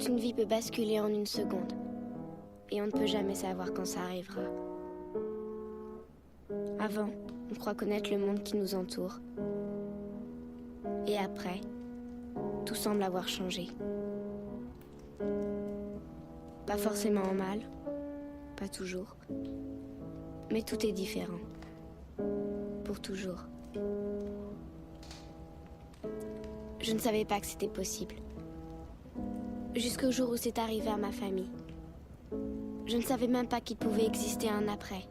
Toute une vie peut basculer en une seconde. Et on ne peut jamais savoir quand ça arrivera. Avant, on croit connaître le monde qui nous entoure. Et après, tout semble avoir changé. Pas forcément en mal, pas toujours. Mais tout est différent. Pour toujours. Je ne savais pas que c'était possible. Jusqu'au jour où c'est arrivé à ma famille. Je ne savais même pas qu'il pouvait exister un après.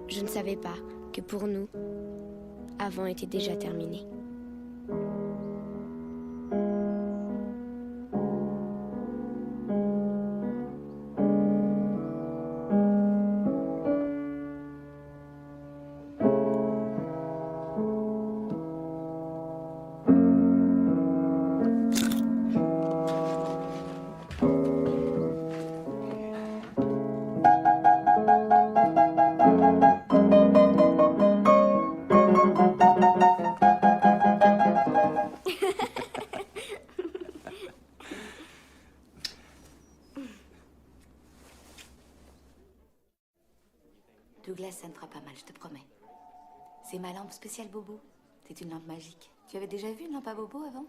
Je ne savais pas que pour nous, avant était déjà terminé. Douglas, ça ne fera pas mal, je te promets. C'est ma lampe spéciale Bobo. C'est une lampe magique. Tu avais déjà vu une lampe à Bobo avant?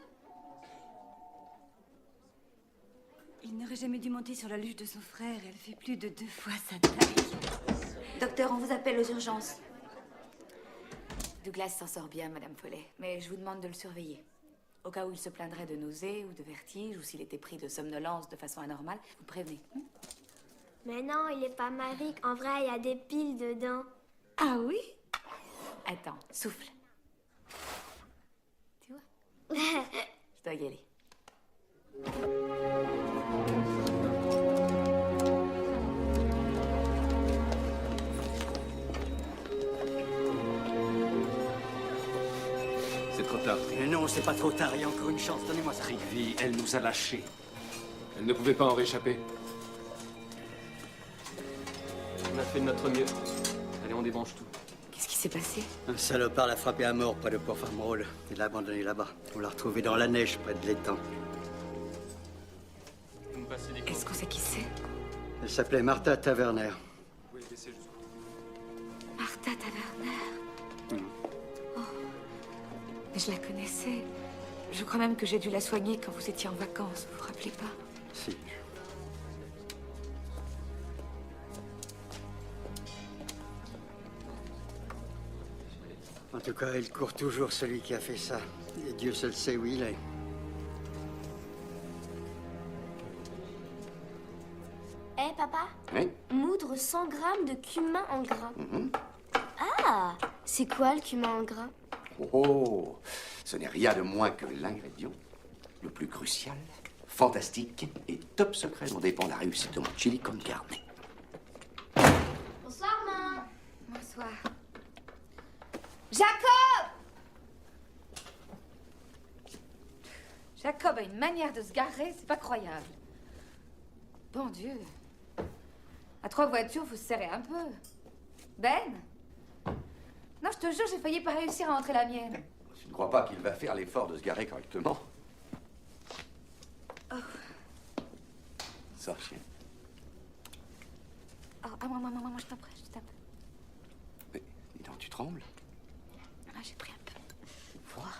Il n'aurait jamais dû monter sur la luge de son frère. Elle fait plus de 2 fois sa taille. Docteur, on vous appelle aux urgences. Douglas s'en sort bien, Madame Follet. Mais je vous demande de le surveiller. Au cas où il se plaindrait de nausées ou de vertiges, ou s'il était pris de somnolence de façon anormale, vous prévenez. Mais non, il est pas magique. En vrai, il y a des piles dedans. Ah oui? Attends, souffle. Tu vois? Je dois y aller. C'est trop tard. Mais non, c'est pas trop tard. Il y a encore une chance. Donnez-moi ça. Trigvi, elle nous a lâchés. Elle ne pouvait pas en réchapper. On a fait de notre mieux. Allez, on débranche tout. Qu'est-ce qui s'est passé? Un salopard l'a frappé à mort près de Port Farmerolles. Il l'a abandonné là-bas. On l'a retrouvé dans la neige près de l'étang. Est-ce qu'on sait qui c'est? Elle s'appelait Martha Taverner. Oui, laissez jusqu'au bout. Martha Taverner. Oh. Mais je la connaissais. Je crois même que j'ai dû la soigner quand vous étiez en vacances. Vous vous rappelez pas? Si. En tout cas, il court toujours, celui qui a fait ça. Et Dieu seul sait où il est. Hé, papa? Oui. Moudre 100 grammes de cumin en gras. Ah! C'est quoi le cumin en gras? Oh, ce n'est rien de moins que l'ingrédient le plus crucial, fantastique et top secret dont dépend la réussite de mon chili con carne. Bonsoir, maman. Bonsoir. Jacob! Jacob a une manière de se garer, c'est pas croyable. Bon Dieu. À 3 voitures, faut se serrer un peu. Ben? Non, je te jure, j'ai failli pas réussir à entrer la mienne. Je ne crois pas qu'il va faire l'effort de se garer correctement. Oh. Sors, chien. Oh, moi, je t'en prie, je t'en prie. Mais, dis donc, tu trembles? Ah, j'ai pris un peu froid.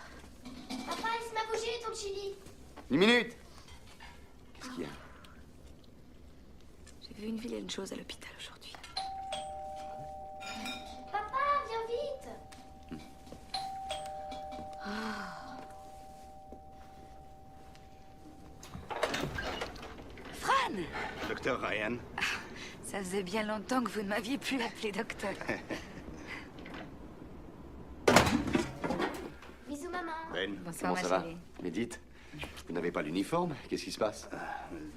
Papa, laisse-moi bouger ton chili. 1 minute! Qu'est-ce qu'il y a? J'ai vu une vilaine chose à l'hôpital aujourd'hui. Papa, viens vite. Fran! Docteur Ryan. Ça faisait bien longtemps que vous ne m'aviez plus appelé docteur. Bisous, maman. Ben, Bonsoir, Comment ma ça va? chérie. Mais dites, vous n'avez pas l'uniforme? Qu'est-ce qui se passe?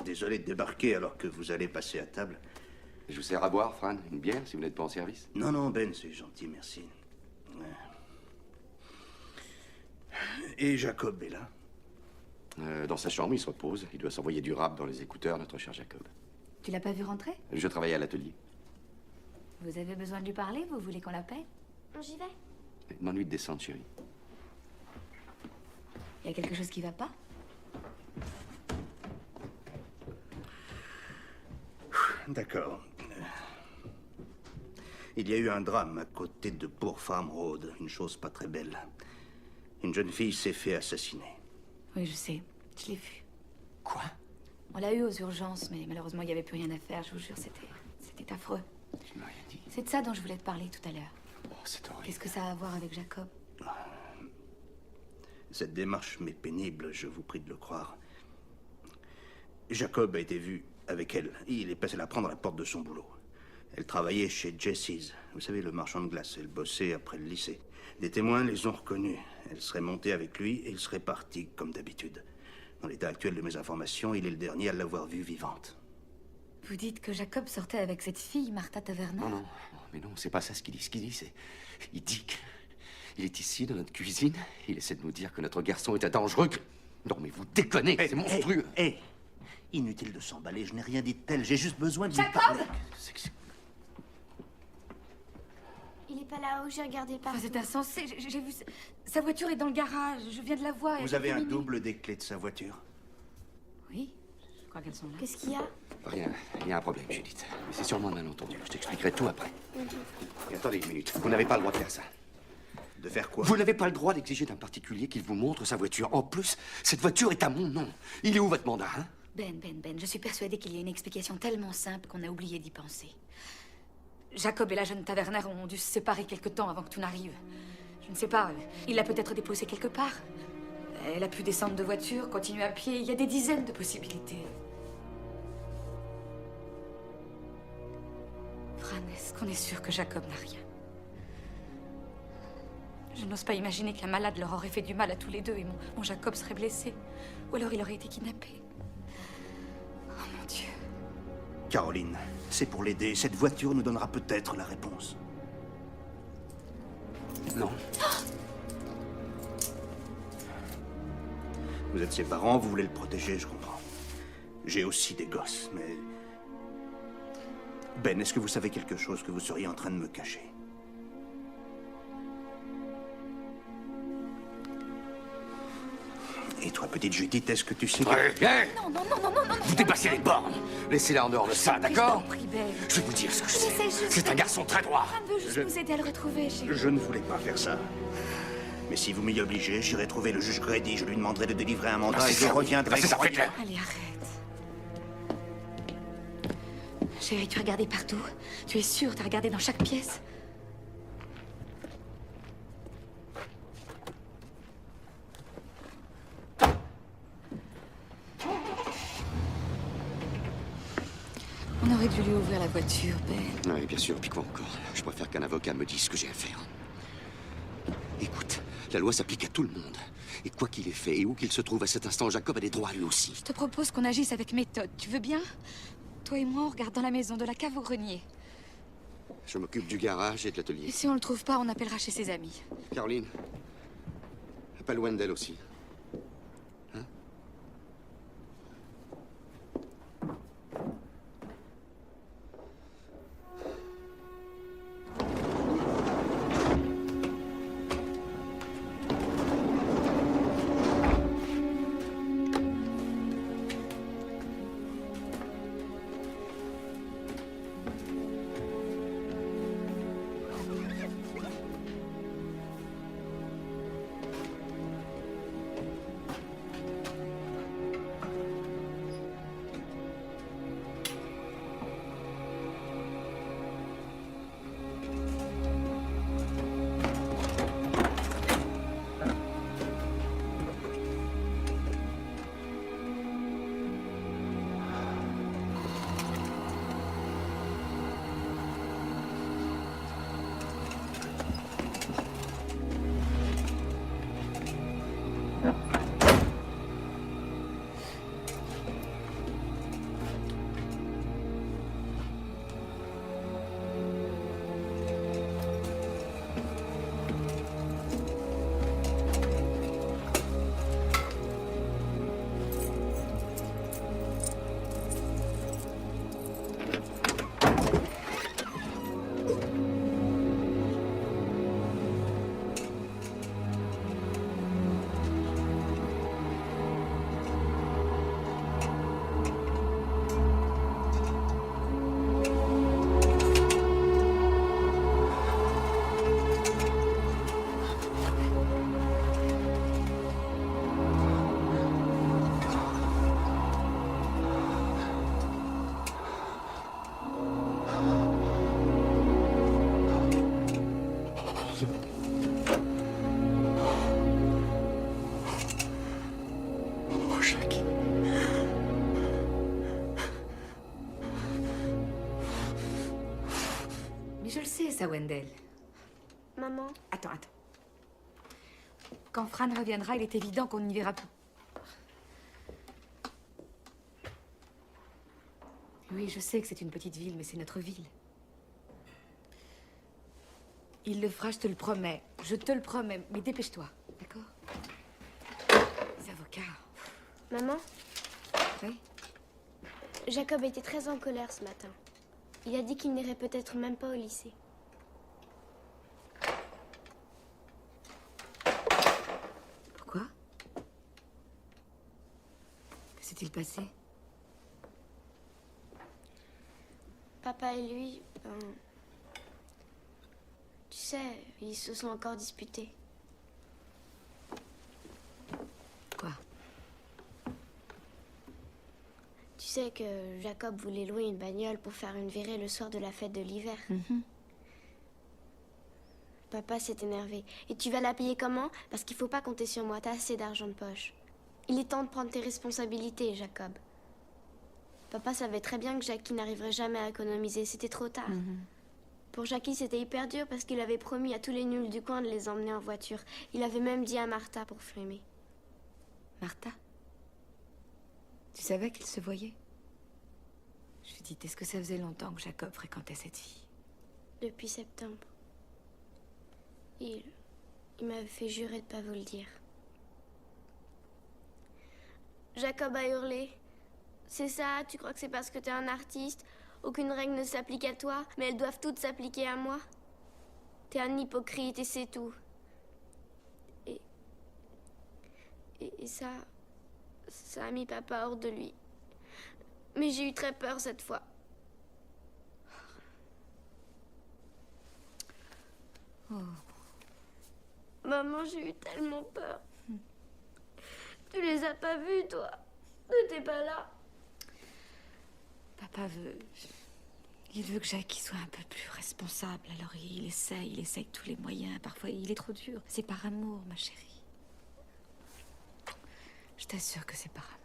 désolé de débarquer alors que vous allez passer à table. Je vous sers à boire, Fran? Une bière, si vous n'êtes pas en service? Non, non, Ben, c'est gentil, merci. Et Jacob est là? Dans sa chambre, il se repose. Il doit s'envoyer du rap dans les écouteurs, notre cher Jacob. Tu l'as pas vu rentrer? Je travaille à l'atelier. Vous avez besoin de lui parler? Vous voulez qu'on l'appelle? J'y vais. Demande-lui de descendre, chérie. Il y a quelque chose qui va pas? D'accord. Il y a eu un drame à côté de Poor Farm Road, une chose pas très belle. Une jeune fille s'est fait assassiner. Oui, je sais. Je l'ai vu. Quoi? On l'a eu aux urgences, mais malheureusement, il n'y avait plus rien à faire. Je vous jure, c'était affreux. Tu m'as rien dit. C'est de ça dont je voulais te parler tout à l'heure. Oh, c'est horrible. Qu'est-ce que ça a à voir avec Jacob? Cette démarche m'est pénible, je vous prie de le croire. Jacob a été vu avec elle. Il est passé la prendre à la porte de son boulot. Elle travaillait chez Jesse's. Vous savez, le marchand de glace. Elle bossait après le lycée. Des témoins les ont reconnus. Elle serait montée avec lui et il serait parti, comme d'habitude. Dans l'état actuel de mes informations, il est le dernier à l'avoir vue vivante. Vous dites que Jacob sortait avec cette fille, Martha Taverner? Non, non, mais non, c'est pas ça ce qu'il dit. Ce qu'il dit, c'est... Il dit qu'il est ici, dans notre cuisine. Il essaie de nous dire que notre garçon était dangereux. Non, mais vous déconnez, c'est monstrueux. Inutile de s'emballer, je n'ai rien dit de tel. J'ai juste besoin de vous Jacob parler. Il est pas là-haut, j'ai regardé Enfin, partout. c'est insensé. J'ai vu... Sa voiture est dans le garage. Je viens de la voir. Vous avez un double des clés de sa voiture? Oui, je crois qu'elles sont là. Qu'est-ce qu'il y a? Rien, il y a un problème, Judith. Mais c'est sûrement un malentendu. Je t'expliquerai tout après. Et attendez une minute, vous n'avez pas le droit de faire ça. De faire quoi? Vous n'avez pas le droit d'exiger d'un particulier qu'il vous montre sa voiture. En plus, cette voiture est à mon nom. Il est où votre mandat, hein? Ben, je suis persuadée qu'il y a une explication tellement simple qu'on a oublié d'y penser. Jacob et la jeune Taverner ont dû se séparer quelque temps avant que tout n'arrive. Je ne sais pas, il l'a peut-être déposée quelque part. Elle a pu descendre de voiture, continuer à pied. Il y a des dizaines de possibilités. Fran, est-ce qu'on est sûr que Jacob n'a rien? Je n'ose pas imaginer qu'un malade leur aurait fait du mal à tous les deux et mon Jacob serait blessé. Ou alors il aurait été kidnappé. Oh mon Dieu. Caroline, c'est pour l'aider. Cette voiture nous donnera peut-être la réponse. Non. Vous êtes ses parents, vous voulez le protéger, je comprends. J'ai aussi des gosses, mais... Ben, est-ce que vous savez quelque chose que vous seriez en train de me cacher? Et toi, petite Judith, est-ce que tu sais... Non. Vous dépassez les bornes. Laissez-la en dehors de ça, d'accord? Prie, Ben. Je vais vous dire ce que je J'essaie sais. juste C'est un garçon très droit. Fran veut juste nous aider à le retrouver, chérie. Je ne voulais pas faire ça. Mais si vous m'y obligez, j'irai trouver le juge Grady, je lui demanderai de délivrer un mandat et je reviendrai... C'est ça, faites-le. Allez, arrête. Chérie, tu as regardé partout? Tu es sûre? T'as regardé dans chaque pièce? On aurait dû lui ouvrir la voiture, Ben. Oui, bien sûr, puis quoi encore? Je préfère qu'un avocat me dise ce que j'ai à faire. Écoute, la loi s'applique à tout le monde. Et quoi qu'il ait fait, et où qu'il se trouve à cet instant, Jacob a des droits lui aussi. Je te propose qu'on agisse avec méthode. Tu veux bien? Toi et moi, on regarde dans la maison, de la cave au grenier. Je m'occupe du garage et de Et l'atelier. si on le trouve pas, on appellera chez ses amis. Caroline, appelle Wendell aussi. ça, Wendell. Maman, Attends. Quand Fran reviendra, il est évident qu'on n'y verra plus. Oui, je sais que c'est une petite ville, mais c'est notre ville. Il le fera, je te le promets. Je te le promets. Mais dépêche-toi, d'accord? Les avocats. maman, Oui? Jacob était très en colère ce matin. Il a dit qu'il n'irait peut-être même pas au lycée. Pourquoi? Que s'est-il passé? Papa et lui, tu sais, ils se sont encore disputés. Quoi? Tu sais que Jacob voulait louer une bagnole pour faire une virée le soir de la fête de l'hiver. Papa s'est énervé. Et tu vas la payer comment? Parce qu'il faut pas compter sur moi, t'as assez d'argent de poche. Il est temps de prendre tes responsabilités, Jacob. Papa savait très bien que Jackie n'arriverait jamais à économiser, c'était trop tard. Pour Jackie, c'était hyper dur parce qu'il avait promis à tous les nuls du coin de les emmener en voiture. Il avait même dit à Martha pour frimer. Martha? Tu savais qu'ils se voyaient? Je lui dis, est-ce que ça faisait longtemps que Jacob fréquentait cette fille? Depuis septembre. Il m'avait fait jurer de pas vous le dire. Jacob a hurlé. C'est ça, tu crois que c'est parce que t'es un artiste? Aucune règle ne s'applique à toi, mais elles doivent toutes s'appliquer à moi. T'es un hypocrite et c'est tout. Et ça a mis papa hors de lui. Mais j'ai eu très peur cette fois. Oh. Maman, j'ai eu tellement peur. Tu les as pas vus, toi? T'étais pas là. Papa veut... Il veut que Jackie soit un peu plus responsable. Alors il essaye de tous les moyens. Parfois, il est trop dur. C'est par amour, ma chérie. Je t'assure que c'est par amour.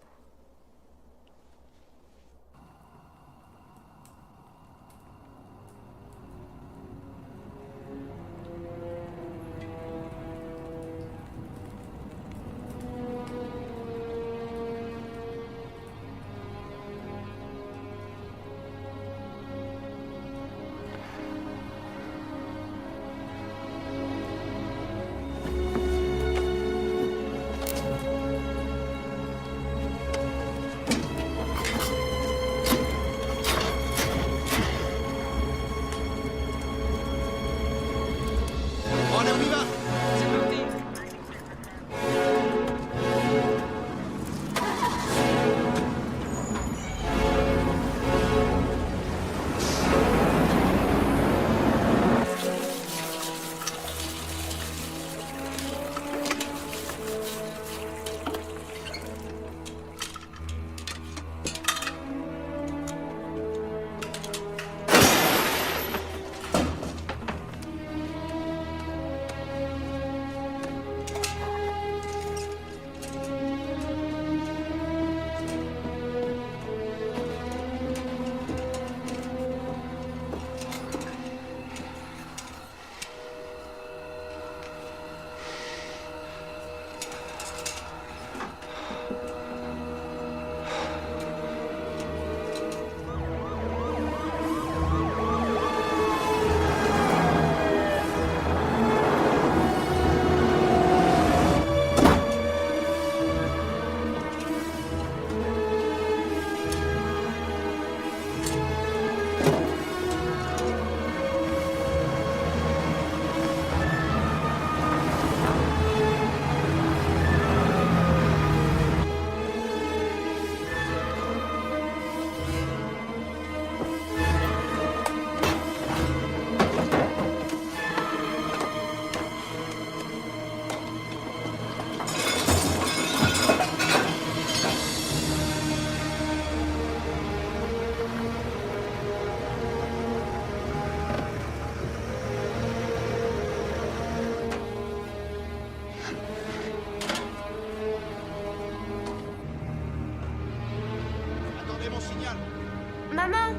Maman!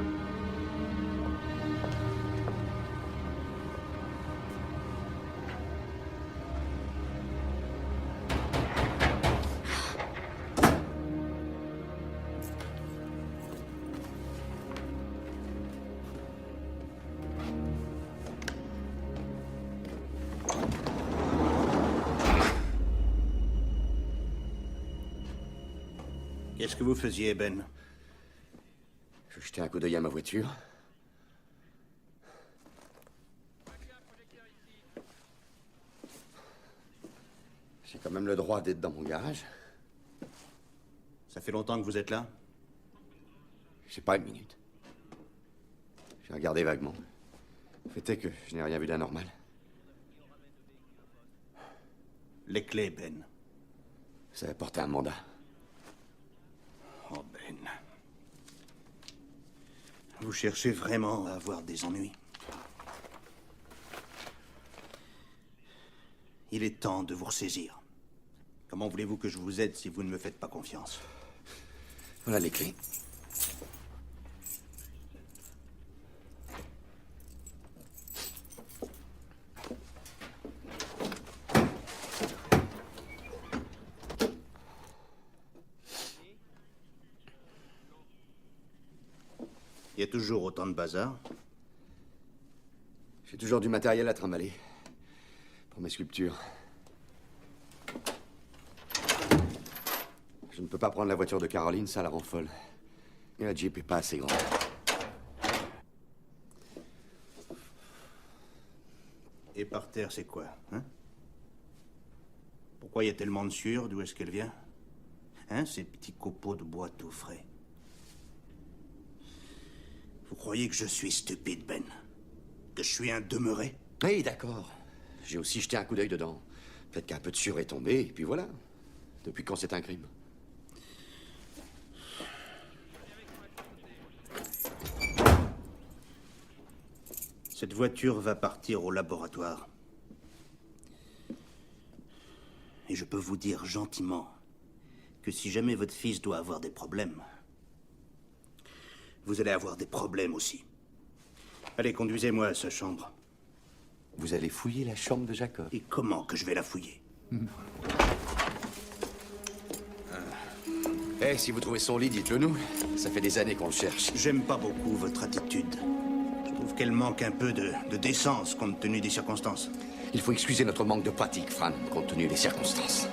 Qu'est-ce que vous faisiez, Ben? Je jetais un coup d'œil à ma voiture. J'ai quand même le droit d'être dans mon garage. Ça fait longtemps que vous êtes là? Je sais pas, une minute. J'ai regardé vaguement. Le fait est que je n'ai rien vu d'anormal. Les clés, Ben. Ça a porté un mandat. Oh, Ben. Vous cherchez vraiment à avoir des ennuis? Il est temps de vous ressaisir. Comment voulez-vous que je vous aide si vous ne me faites pas confiance? Voilà les clés. Il y a toujours autant de bazar? J'ai toujours du matériel à trimballer. Pour mes sculptures. Je ne peux pas prendre la voiture de Caroline, ça la rend folle. Et la Jeep est pas assez grande. Et par terre, c'est quoi, hein? Pourquoi il y a tellement de sueur? D'où est-ce qu'elle vient? Hein, ces petits copeaux de bois tout frais. Vous croyez que je suis stupide, Ben? Que je suis un demeuré? Oui, d'accord. J'ai aussi jeté un coup d'œil dedans. Peut-être qu'un peu de sueur est tombé, et puis voilà. Depuis quand c'est un crime? Cette voiture va partir au laboratoire. Et je peux vous dire gentiment que si jamais votre fils doit avoir des problèmes, vous allez avoir des problèmes aussi. Allez, conduisez-moi à sa chambre. Vous allez fouiller la chambre de Jacob? Et comment que je vais la fouiller? Eh, si vous trouvez son lit, dites-le nous. Ça fait des années qu'on le cherche. J'aime pas beaucoup votre attitude. Je trouve qu'elle manque un peu de décence compte tenu des circonstances. Il faut excuser notre manque de pratique, Fran, compte tenu des circonstances.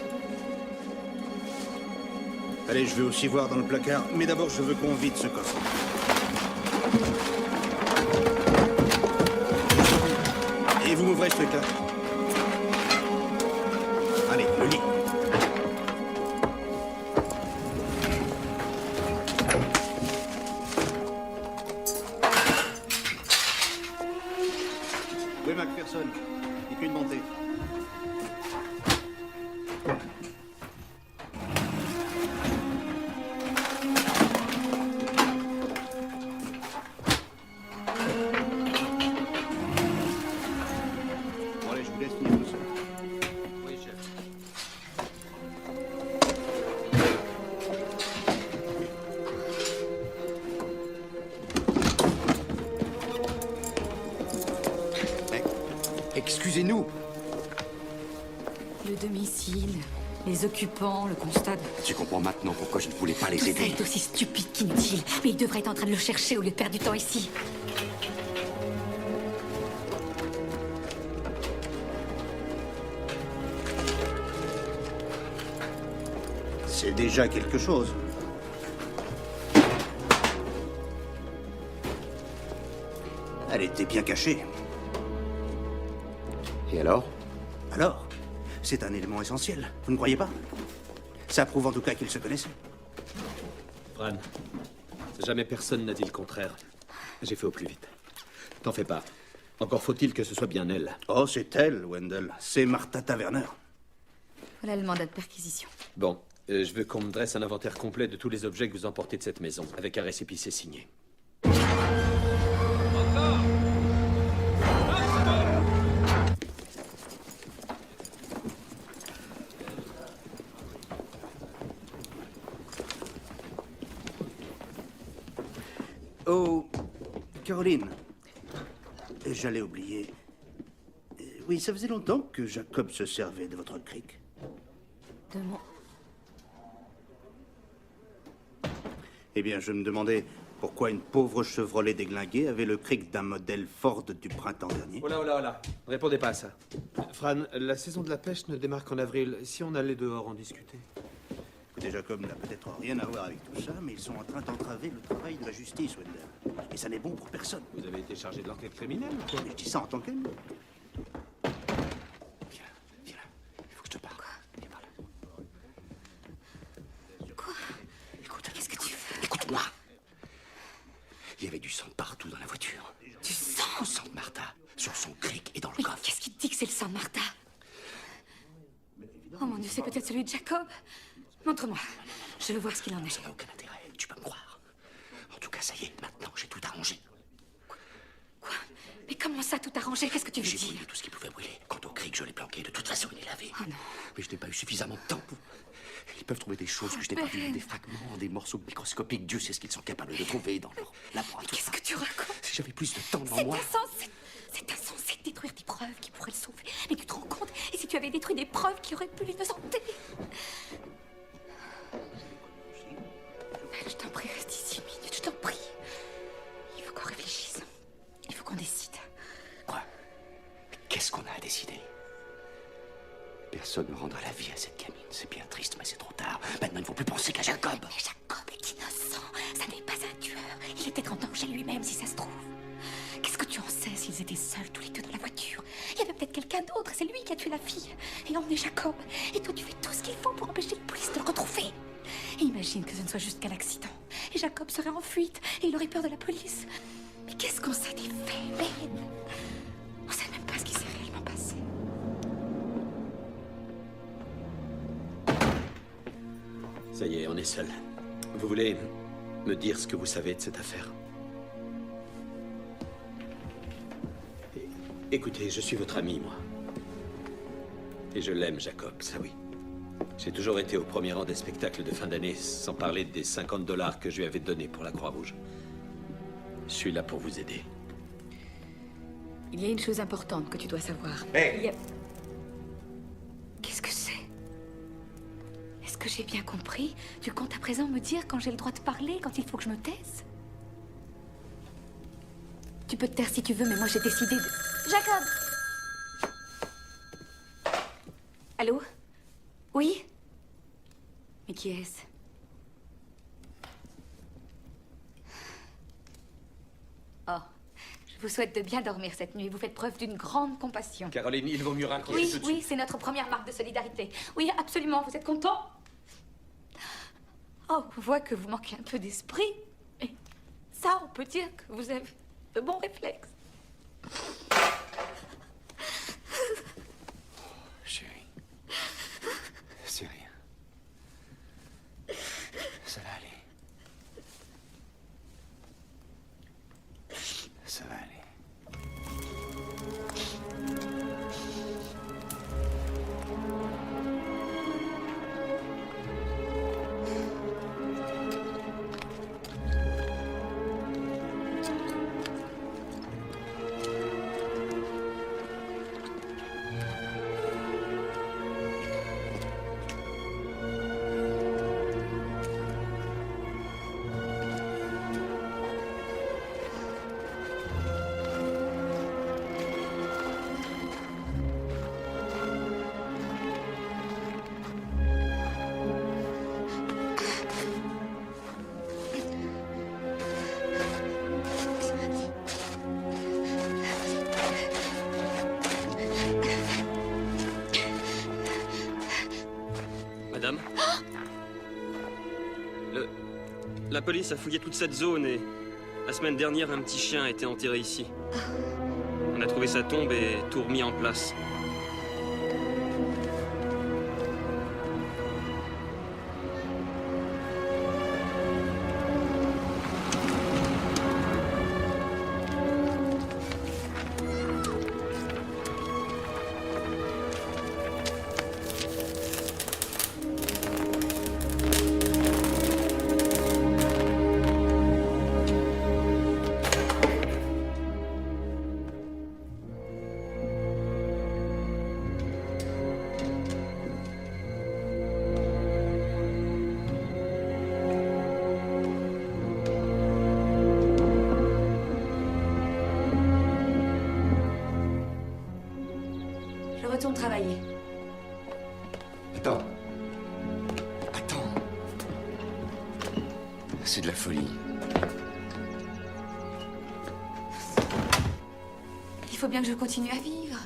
Allez, je vais aussi voir dans le placard, mais d'abord je veux qu'on vide ce coffre. Et vous m'ouvrez ce truc-là. Allez, le lit. Oui, McPherson. Il fait une montée. Bon, allez, je vous laisse finir tout seul. Oui, chef. Excusez-nous. Le domicile, les occupants, le constat de... Tu comprends maintenant pourquoi je ne voulais pas les Tout ça aider. est aussi stupide qu'inutile. Mais il devrait être en train de le chercher au lieu de perdre du temps ici. C'est déjà quelque chose. Elle était bien cachée. Et alors? Alors, c'est un élément essentiel, vous ne croyez pas? Ça prouve en tout cas qu'ils se connaissaient. Fran, jamais personne n'a dit le contraire. J'ai fait au plus vite. T'en fais pas. Encore faut-il que ce soit bien elle. Oh, c'est elle, Wendell. C'est Martha Taverner. Voilà le mandat de perquisition. Bon, je veux qu'on me dresse un inventaire complet de tous les objets que vous emportez de cette maison, avec un récépissé signé. Oh, Caroline. J'allais oublier. Oui, ça faisait longtemps que Jacob se servait de votre cric. De mon... Eh bien, je me demandais pourquoi une pauvre Chevrolet déglinguée avait le cric d'un modèle Ford du printemps dernier. Oh là, oh là, oh là. Ne répondez pas à ça. Fran, la saison de la pêche ne démarre qu'en avril. Si on allait dehors en discuter. Écoutez, Jacob n'a peut-être rien à voir avec tout ça, mais ils sont en train d'entraver le travail de la justice, Wendell. Et ça n'est bon pour personne. Vous avez été chargé de l'enquête criminelle ou quoi? Mais je dis ça en tant qu'ami. Viens là, viens là. Il faut que je te parle. Viens par là. Quoi? Écoute. Qu'est-ce que tu fais? Écoute-moi. Il y avait du sang partout dans la voiture. Du sang? Du sang de Martha, sur son cric et dans le Mais coffre. qu'est-ce qui te dit que c'est le sang de Martha? Oh mon Dieu, c'est peut-être celui de Jacob. Montre-moi. Je veux voir ce qu'il en est. Ça n'a aucun intérêt, tu peux me croire. En tout cas, ça y est, maintenant, j'ai tout arrangé. Quoi? Mais comment ça, tout arrangé? Qu'est-ce que tu veux J'ai dire? brûlé tout ce qui pouvait brûler. Quant au cric, je l'ai planqué. De toute façon, il est lavé. Oh non. Mais je n'ai pas eu suffisamment de temps pour... Ils peuvent trouver des choses que je n'ai pas vues, Ben. des fragments, des morceaux microscopiques. Dieu sait ce qu'ils sont capables de trouver dans leur laboratoire. Qu'est-ce que tu racontes? Si j'avais plus de temps devant C'est moi... insensé. C'est insensé de détruire des preuves qui pourraient le sauver. Mais tu te rends compte? Et si tu avais détruit des preuves qui auraient pu l'innocenter? Je t'en prie, reste ici 1 minute, je t'en prie. Il faut qu'on réfléchisse. Il faut qu'on décide. Quoi? Qu'est-ce qu'on a à décider? Personne ne rendra la vie à cette gamine. C'est bien triste, mais c'est trop tard. Maintenant, il ne faut plus penser qu'à Jacob. Mais Jacob est innocent. Ça n'est pas un tueur. Il était en danger lui-même, si ça se trouve. Qu'est-ce que tu en sais s'ils étaient seuls tous les deux dans la voiture? Il y avait peut-être quelqu'un d'autre. C'est lui qui a tué la fille. Et emmené Jacob. Et toi, tu fais tout ce qu'il faut pour empêcher la police de le retrouver. Et imagine que ce ne soit juste qu'un accident. Et Jacob serait en fuite. Et il aurait peur de la police. Mais qu'est-ce qu'on sait des faits, Ben? On sait même pas ce qui s'est réellement passé. Ça y est, on est seul. Vous voulez me dire ce que vous savez de cette affaire? Écoutez, je suis votre ami, moi. Et je l'aime, Jacob, ça oui. J'ai toujours été au premier rang des spectacles de fin d'année, sans parler des $50 que je lui avais donnés pour la Croix-Rouge. Je suis là pour vous aider. Il y a une chose importante que tu dois savoir. Hey. Il y a... Qu'est-ce que c'est? Est-ce que j'ai bien compris? Tu comptes à présent me dire quand j'ai le droit de parler, quand il faut que je me taise? Tu peux te taire si tu veux, mais moi j'ai décidé de... Jacob! Allô? Oui? Mais qui est-ce? Oh, je vous souhaite de bien dormir cette nuit. Vous faites preuve d'une grande compassion. Caroline, il vaut mieux raccrocher Oui, tout de oui, suite. c'est notre première marque de solidarité. Oui, absolument. Vous êtes content? Oh, on voit que vous manquez un peu d'esprit. Et ça, on peut dire que vous avez de bons réflexes. Chérie. C'est rien. Ça va aller. Ça va aller. Madame? La police a fouillé toute cette zone et la semaine dernière, un petit chien a été enterré ici. On a trouvé sa tombe et tout remis en place. Je retourne travailler. Attends. Attends. C'est de la folie. Il faut bien que je continue à vivre.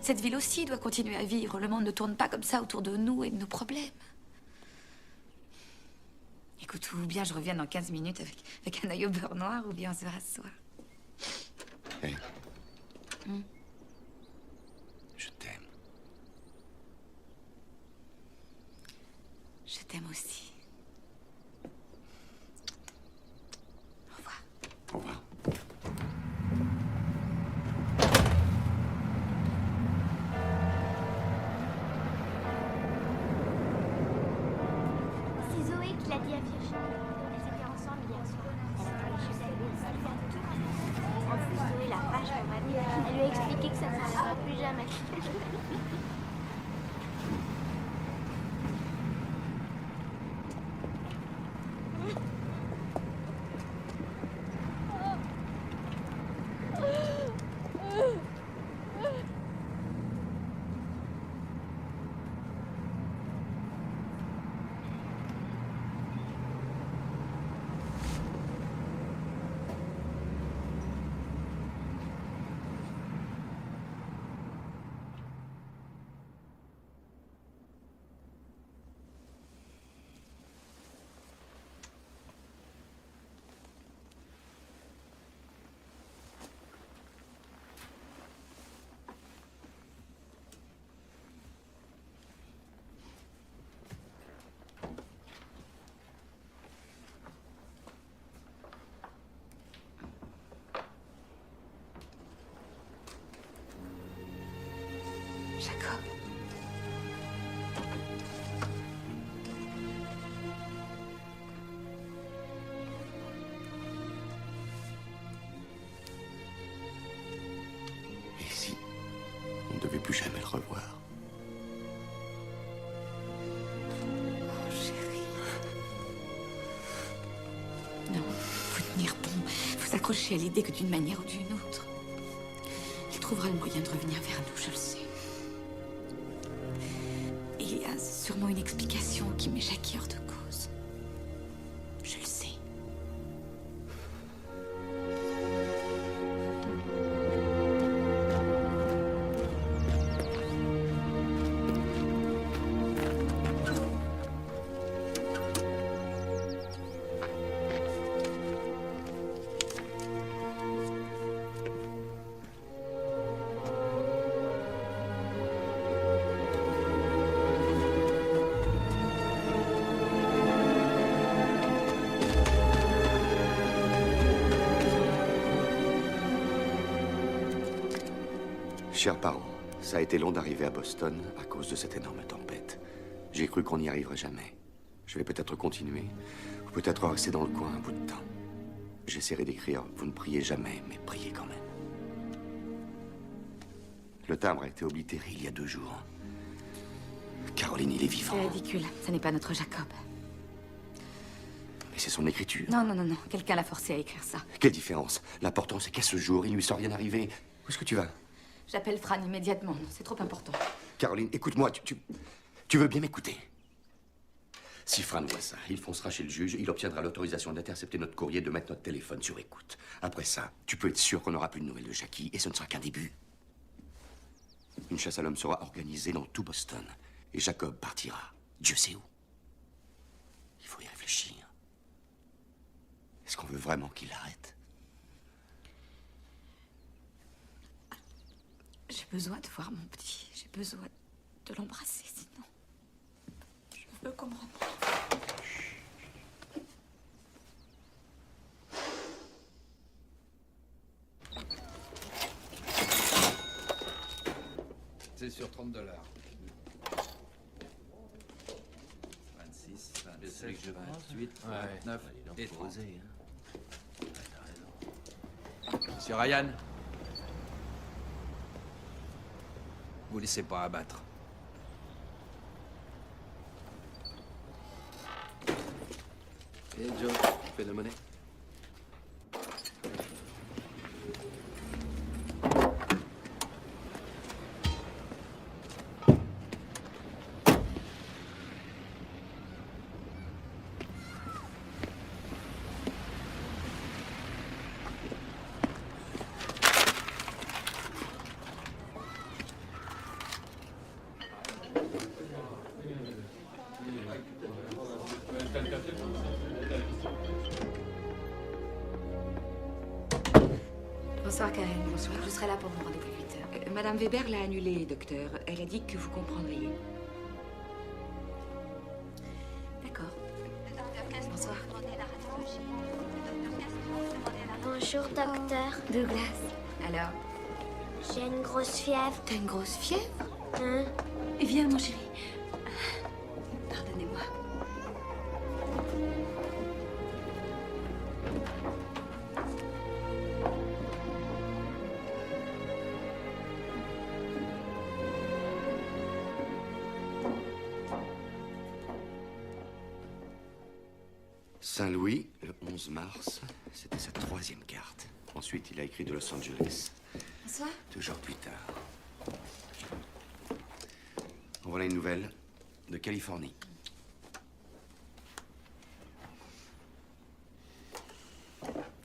Cette ville aussi doit continuer à vivre. Le monde ne tourne pas comme ça autour de nous et de nos problèmes. Écoute, ou bien je reviens dans 15 minutes avec un œil au beurre noir, ou bien on se verra ce soir. Hé. Je t'aime. Je t'aime aussi. Au revoir. Au revoir. C'est Zoé qui l'a dit à Virginie. Elles étaient ensemble hier soir. Elle a parlé chez elle. En plus, Zoé l'a vachement mal dit. Elle lui a expliqué que ça ne s'arrêtera plus jamais. Jacob. Et si on ne devait plus jamais le revoir? Oh, chérie. Non, faut tenir bon. Faut s'accrocher à l'idée que d'une manière ou d'une autre, il trouvera le moyen de revenir vers nous, je le sais. Il y a sûrement une explication qui m'échappe hors de cause. Je le sais. Chers parents, ça a été long d'arriver à Boston à cause de cette énorme tempête. J'ai cru qu'on n'y arriverait jamais. Je vais peut-être continuer, ou peut-être rester dans le coin un bout de temps. J'essaierai d'écrire. Vous ne priez jamais, mais priez quand même. Le timbre a été oblitéré il y a 2 jours. Caroline, il est vivant. C'est ridicule. Ça n'est pas notre Jacob. Mais c'est son écriture. Non, non, non, non. Quelqu'un l'a forcé à écrire ça. Quelle différence? L'important, c'est qu'à ce jour, il ne lui soit rien arrivé. Où est-ce que tu vas? J'appelle Fran immédiatement. Non, c'est trop important. Caroline, écoute-moi. Tu veux bien m'écouter? Si Fran voit ça, il foncera chez le juge, il obtiendra l'autorisation d'intercepter notre courrier, de mettre notre téléphone sur écoute. Après ça, tu peux être sûr qu'on n'aura plus de nouvelles de Jackie, et ce ne sera qu'un début. Une chasse à l'homme sera organisée dans tout Boston, et Jacob partira. Dieu sait où. Il faut y réfléchir. Est-ce qu'on veut vraiment qu'il arrête? J'ai besoin de voir mon petit. J'ai besoin de l'embrasser, sinon. Je veux qu'on me rembrasse. C'est sur $30. 26, 27, 28, 29 et 30. Monsieur Ryan, vous laissez pas abattre. Et Joe, fais de la monnaie. Bonsoir, Karen. Bonsoir. Je serai là pour mon rendez-vous de 8h. Madame Weber l'a annulé, docteur. Elle a dit que vous comprendriez. D'accord. Bonsoir. Bonjour, docteur. Douglas. Alors, J'ai une grosse fièvre. t'as une grosse fièvre? Hein? Viens, mon chéri. Pardonnez-moi. Saint-Louis, le 11 mars, c'était sa 3e carte. Ensuite, il a écrit de Los Angeles. Bonsoir. 2 jours plus tard. En voilà une nouvelle de Californie.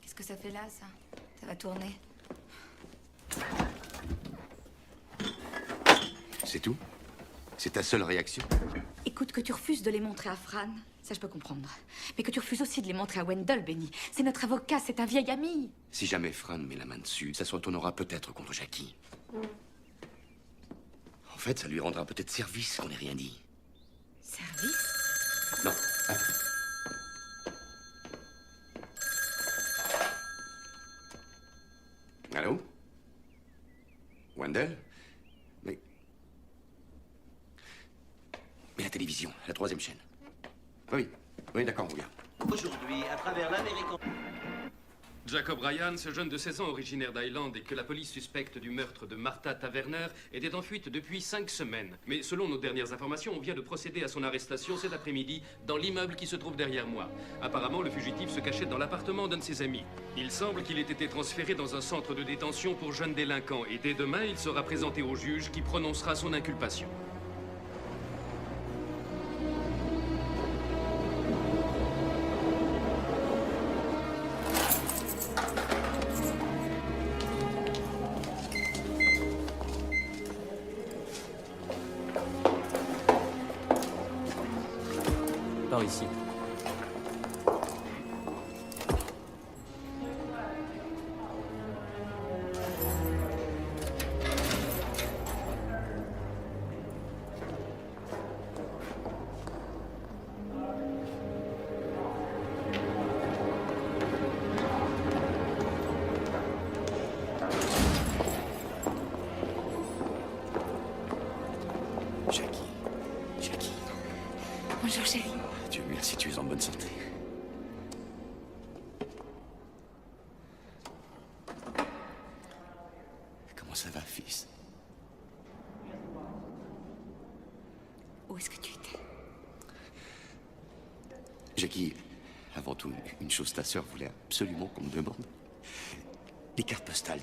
Qu'est-ce que ça fait là, ça? Ça va tourner. C'est tout? C'est ta seule réaction? Écoute, que tu refuses de les montrer à Fran, ça je peux comprendre. Mais que tu refuses aussi de les montrer à Wendell, Benny. C'est notre avocat, c'est un vieil ami. Si jamais Fran met la main dessus, ça se retournera peut-être contre Jackie. En fait, ça lui rendra peut-être service qu'on n'ait rien dit. Service? Non, attends. Allô? Wendell? Mais la télévision, la 3e chaîne. Oui, oui, d'accord, on regarde. Aujourd'hui, à travers l'Amérique... Jacob Ryan, ce jeune de 16 ans originaire d'Highland et que la police suspecte du meurtre de Martha Taverner, était en fuite depuis 5 semaines. Mais selon nos dernières informations, on vient de procéder à son arrestation cet après-midi dans l'immeuble qui se trouve derrière moi. Apparemment, le fugitif se cachait dans l'appartement d'un de ses amis. Il semble qu'il ait été transféré dans un centre de détention pour jeunes délinquants et dès demain, il sera présenté au juge qui prononcera son inculpation. Par ici. Jackie, Bonjour, chérie. Dieu merci, tu es en bonne santé. Comment ça va, fils? Où est-ce que tu étais? Jackie, avant tout, une chose, ta sœur voulait absolument qu'on me demande. Les cartes postales,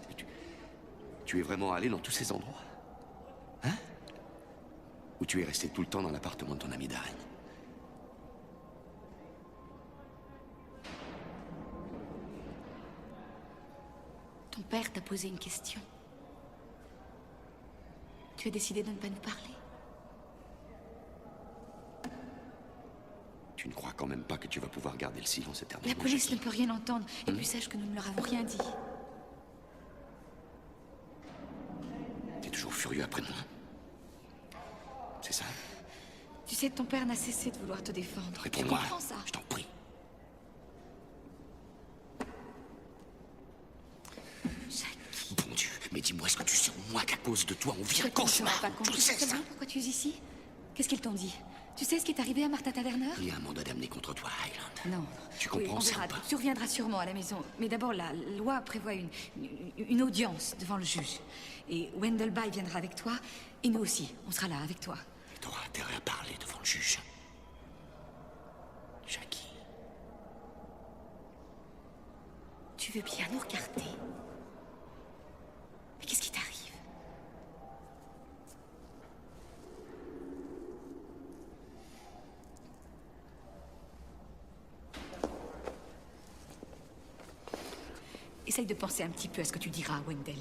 tu es vraiment allé dans tous ces endroits? Hein? Ou tu es resté tout le temps dans l'appartement de ton ami Darren? Ton père t'a posé une question. Tu as décidé de ne pas nous parler. Tu ne crois quand même pas que tu vas pouvoir garder le silence éternellement? La police Jackie? ne peut rien entendre. Et puis sache que nous ne leur avons rien dit. T'es toujours furieux après moi? C'est ça? Tu sais, ton père n'a cessé de vouloir te défendre. Tu Réponds-moi, comprends ça? je t'en prie. Bon Dieu, mais dis-moi, est-ce que tu sais au moins qu'à cause de toi, on vit un cauchemar? Pas Tu compris. le sais, Tu sais ça? bien pourquoi tu es ici? Qu'est-ce qu'ils t'ont dit? Tu sais ce qui est arrivé à Martha Taverner? Il y a un mandat d'amener contre toi à Highland. Non. Tu Oui, comprends on ça verra. ou pas? Tu reviendras sûrement à la maison. Mais d'abord, la loi prévoit une audience devant le juge. Et Wendell Bay viendra avec toi. Et nous aussi, on sera là avec toi. T'auras intérêt à parler devant le juge. Jackie. Tu veux bien nous regarder? Mais qu'est-ce qui t'arrive? Essaye de penser un petit peu à ce que tu diras à Wendell.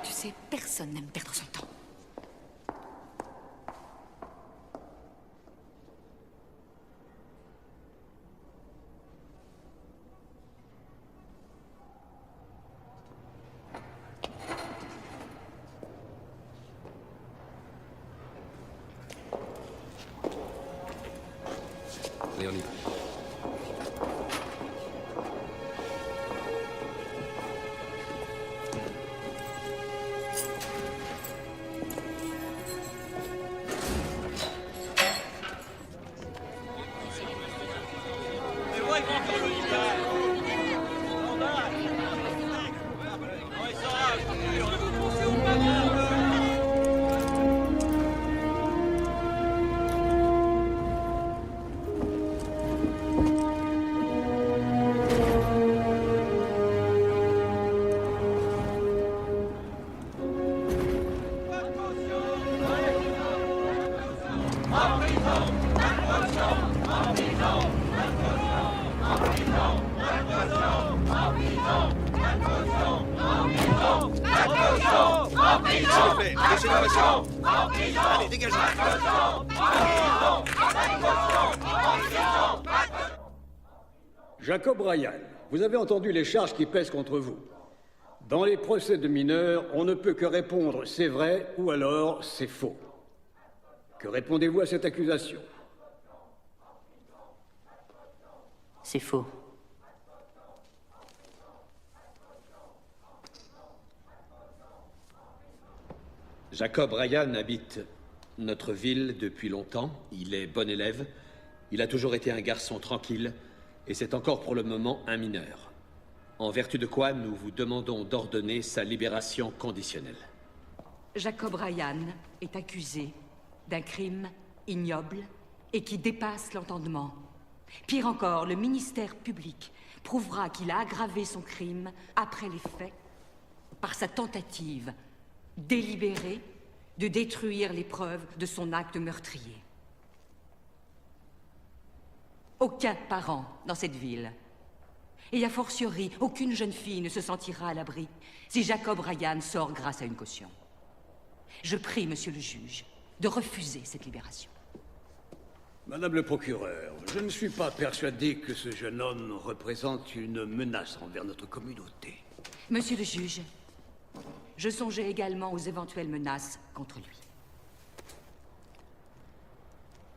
Tu sais, personne n'aime perdre son temps. Et on y va. Allez, dégagez. Jacob Ryan, vous avez entendu les charges qui pèsent contre vous. Dans les procès de mineurs, on ne peut que répondre c'est vrai ou alors c'est faux. Que répondez-vous à cette accusation? C'est faux. Jacob Ryan habite notre ville depuis longtemps. Il est bon élève. Il a toujours été un garçon tranquille. Et c'est encore pour le moment un mineur. En vertu de quoi nous vous demandons d'ordonner sa libération conditionnelle. Jacob Ryan est accusé d'un crime ignoble et qui dépasse l'entendement. Pire encore, le ministère public prouvera qu'il a aggravé son crime après les faits par sa tentative délibérée de détruire les preuves de son acte meurtrier. Aucun parent dans cette ville, et a fortiori, aucune jeune fille ne se sentira à l'abri si Jacob Ryan sort grâce à une caution. Je prie, monsieur le juge, de refuser cette libération. Madame le procureur, je ne suis pas persuadé que ce jeune homme représente une menace envers notre communauté. Monsieur le juge, je songeais également aux éventuelles menaces contre lui.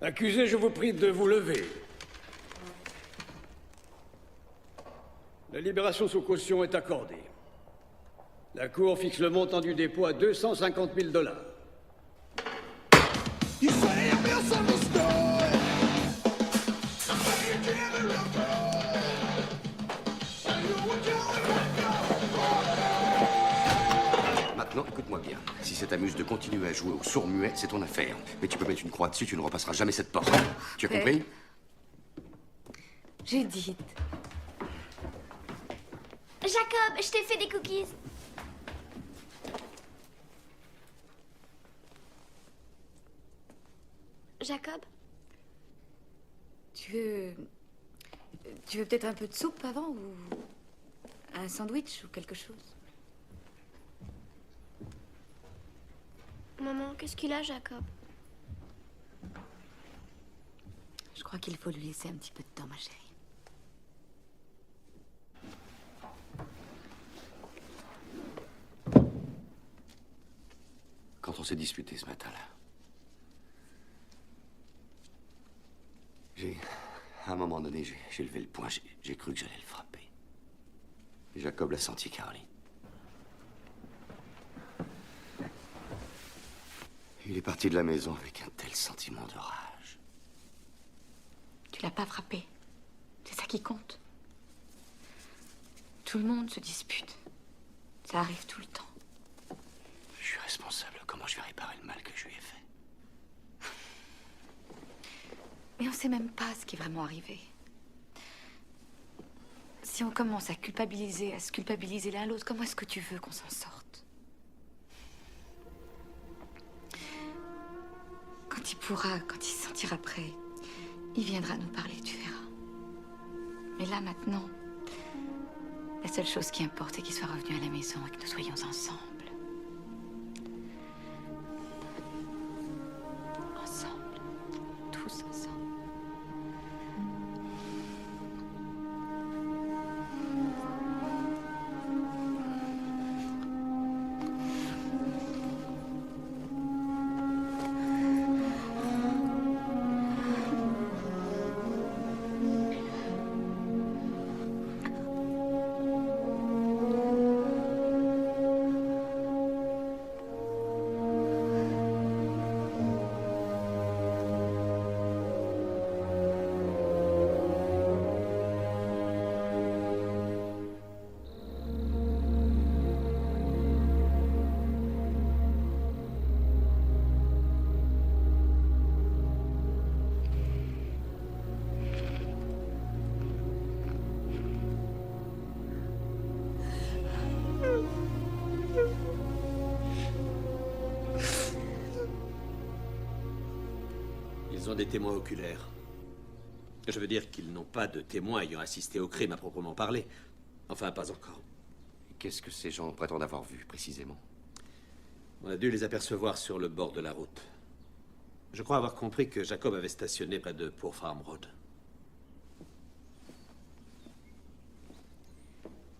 Accusé, je vous prie de vous lever. La libération sous caution est accordée. La Cour fixe le montant du dépôt à 250 000 $. Maintenant, écoute-moi bien. Si ça t'amuse de continuer à jouer au sourd-muet, c'est ton affaire. Mais tu peux mettre une croix dessus, tu ne repasseras jamais cette porte. Tu as compris? Judith. Jacob, je t'ai fait des cookies. Jacob? Tu veux peut-être un peu de soupe avant ou un sandwich ou quelque chose? Maman, qu'est-ce qu'il a, Jacob? Je crois qu'il faut lui laisser un petit peu de temps, ma chérie. Quand on s'est disputé ce matin-là, à un moment donné, j'ai levé le poing, j'ai cru que j'allais le frapper. Et Jacob l'a senti, Caroline. Il est parti de la maison avec un tel sentiment de rage. Tu l'as pas frappé. C'est ça qui compte. Tout le monde se dispute. Ça arrive tout le temps. Je suis responsable. Comment je vais réparer le mal que je lui ai fait? Mais on sait même pas ce qui est vraiment arrivé. Si on commence à se culpabiliser l'un l'autre, comment est-ce que tu veux qu'on s'en sorte? Quand il se sentira prêt, il viendra nous parler, tu verras. Mais là, maintenant, la seule chose qui importe, c'est qu'il soit revenu à la maison et que nous soyons ensemble. Ensemble. Tous ensemble. Ils ont des témoins oculaires. Je veux dire qu'ils n'ont pas de témoins ayant assisté au crime à proprement parler. Enfin, pas encore. Qu'est-ce que ces gens prétendent avoir vu, précisément? On a dû les apercevoir sur le bord de la route. Je crois avoir compris que Jacob avait stationné près de Poor Farm Road.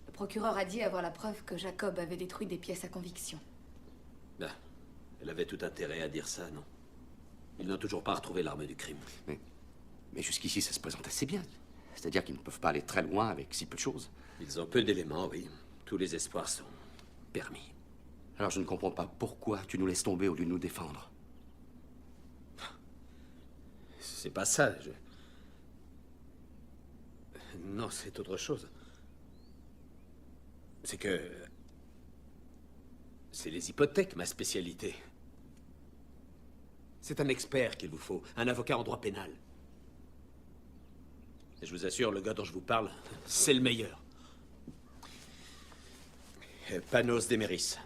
Le procureur a dit avoir la preuve que Jacob avait détruit des pièces à conviction. Ben, elle avait tout intérêt à dire ça, non? Ils n'ont toujours pas retrouvé l'arme du crime. Mais jusqu'ici, ça se présente assez bien. C'est-à-dire qu'ils ne peuvent pas aller très loin avec si peu de choses. Ils ont peu d'éléments, oui. Tous les espoirs sont permis. Alors je ne comprends pas pourquoi tu nous laisses tomber au lieu de nous défendre. C'est pas ça, Non, c'est autre chose. C'est que... c'est les hypothèques, ma spécialité. C'est un expert qu'il vous faut, un avocat en droit pénal. Et je vous assure, le gars dont je vous parle, c'est le meilleur. Panos Demeris.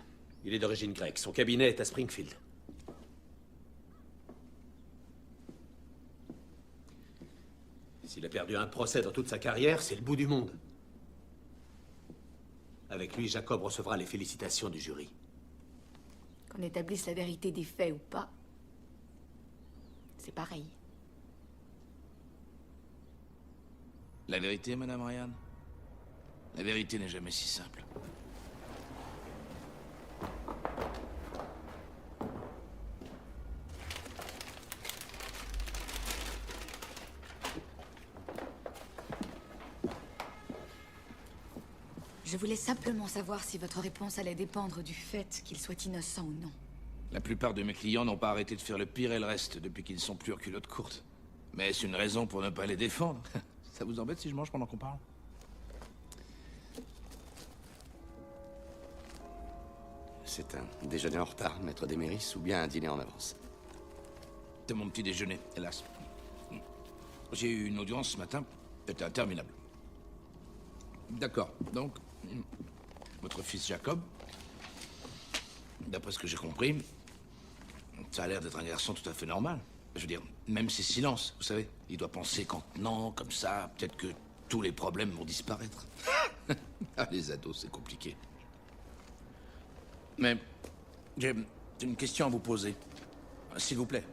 Il est d'origine grecque. Son cabinet est à Springfield. S'il a perdu un procès dans toute sa carrière, c'est le bout du monde. Avec lui, Jacob recevra les félicitations du jury. Qu'on établisse la vérité des faits ou pas, c'est pareil. La vérité, Madame Ryan? La vérité n'est jamais si simple. Je voulais simplement savoir si votre réponse allait dépendre du fait qu'il soit innocent ou non. La plupart de mes clients n'ont pas arrêté de faire le pire et le reste depuis qu'ils ne sont plus en culotte courte. Mais est-ce une raison pour ne pas les défendre? Ça vous embête si je mange pendant qu'on parle? C'est un déjeuner en retard, maître Demeris, ou bien un dîner en avance? C'est mon petit déjeuner, hélas. J'ai eu une audience ce matin. C'était interminable. D'accord, donc... votre fils Jacob, d'après ce que j'ai compris, ça a l'air d'être un garçon tout à fait normal. Je veux dire, même ses silences, vous savez, il doit penser qu'en tenant comme ça, peut-être que tous les problèmes vont disparaître. Ah, les ados, c'est compliqué. Mais j'ai une question à vous poser. S'il vous plaît,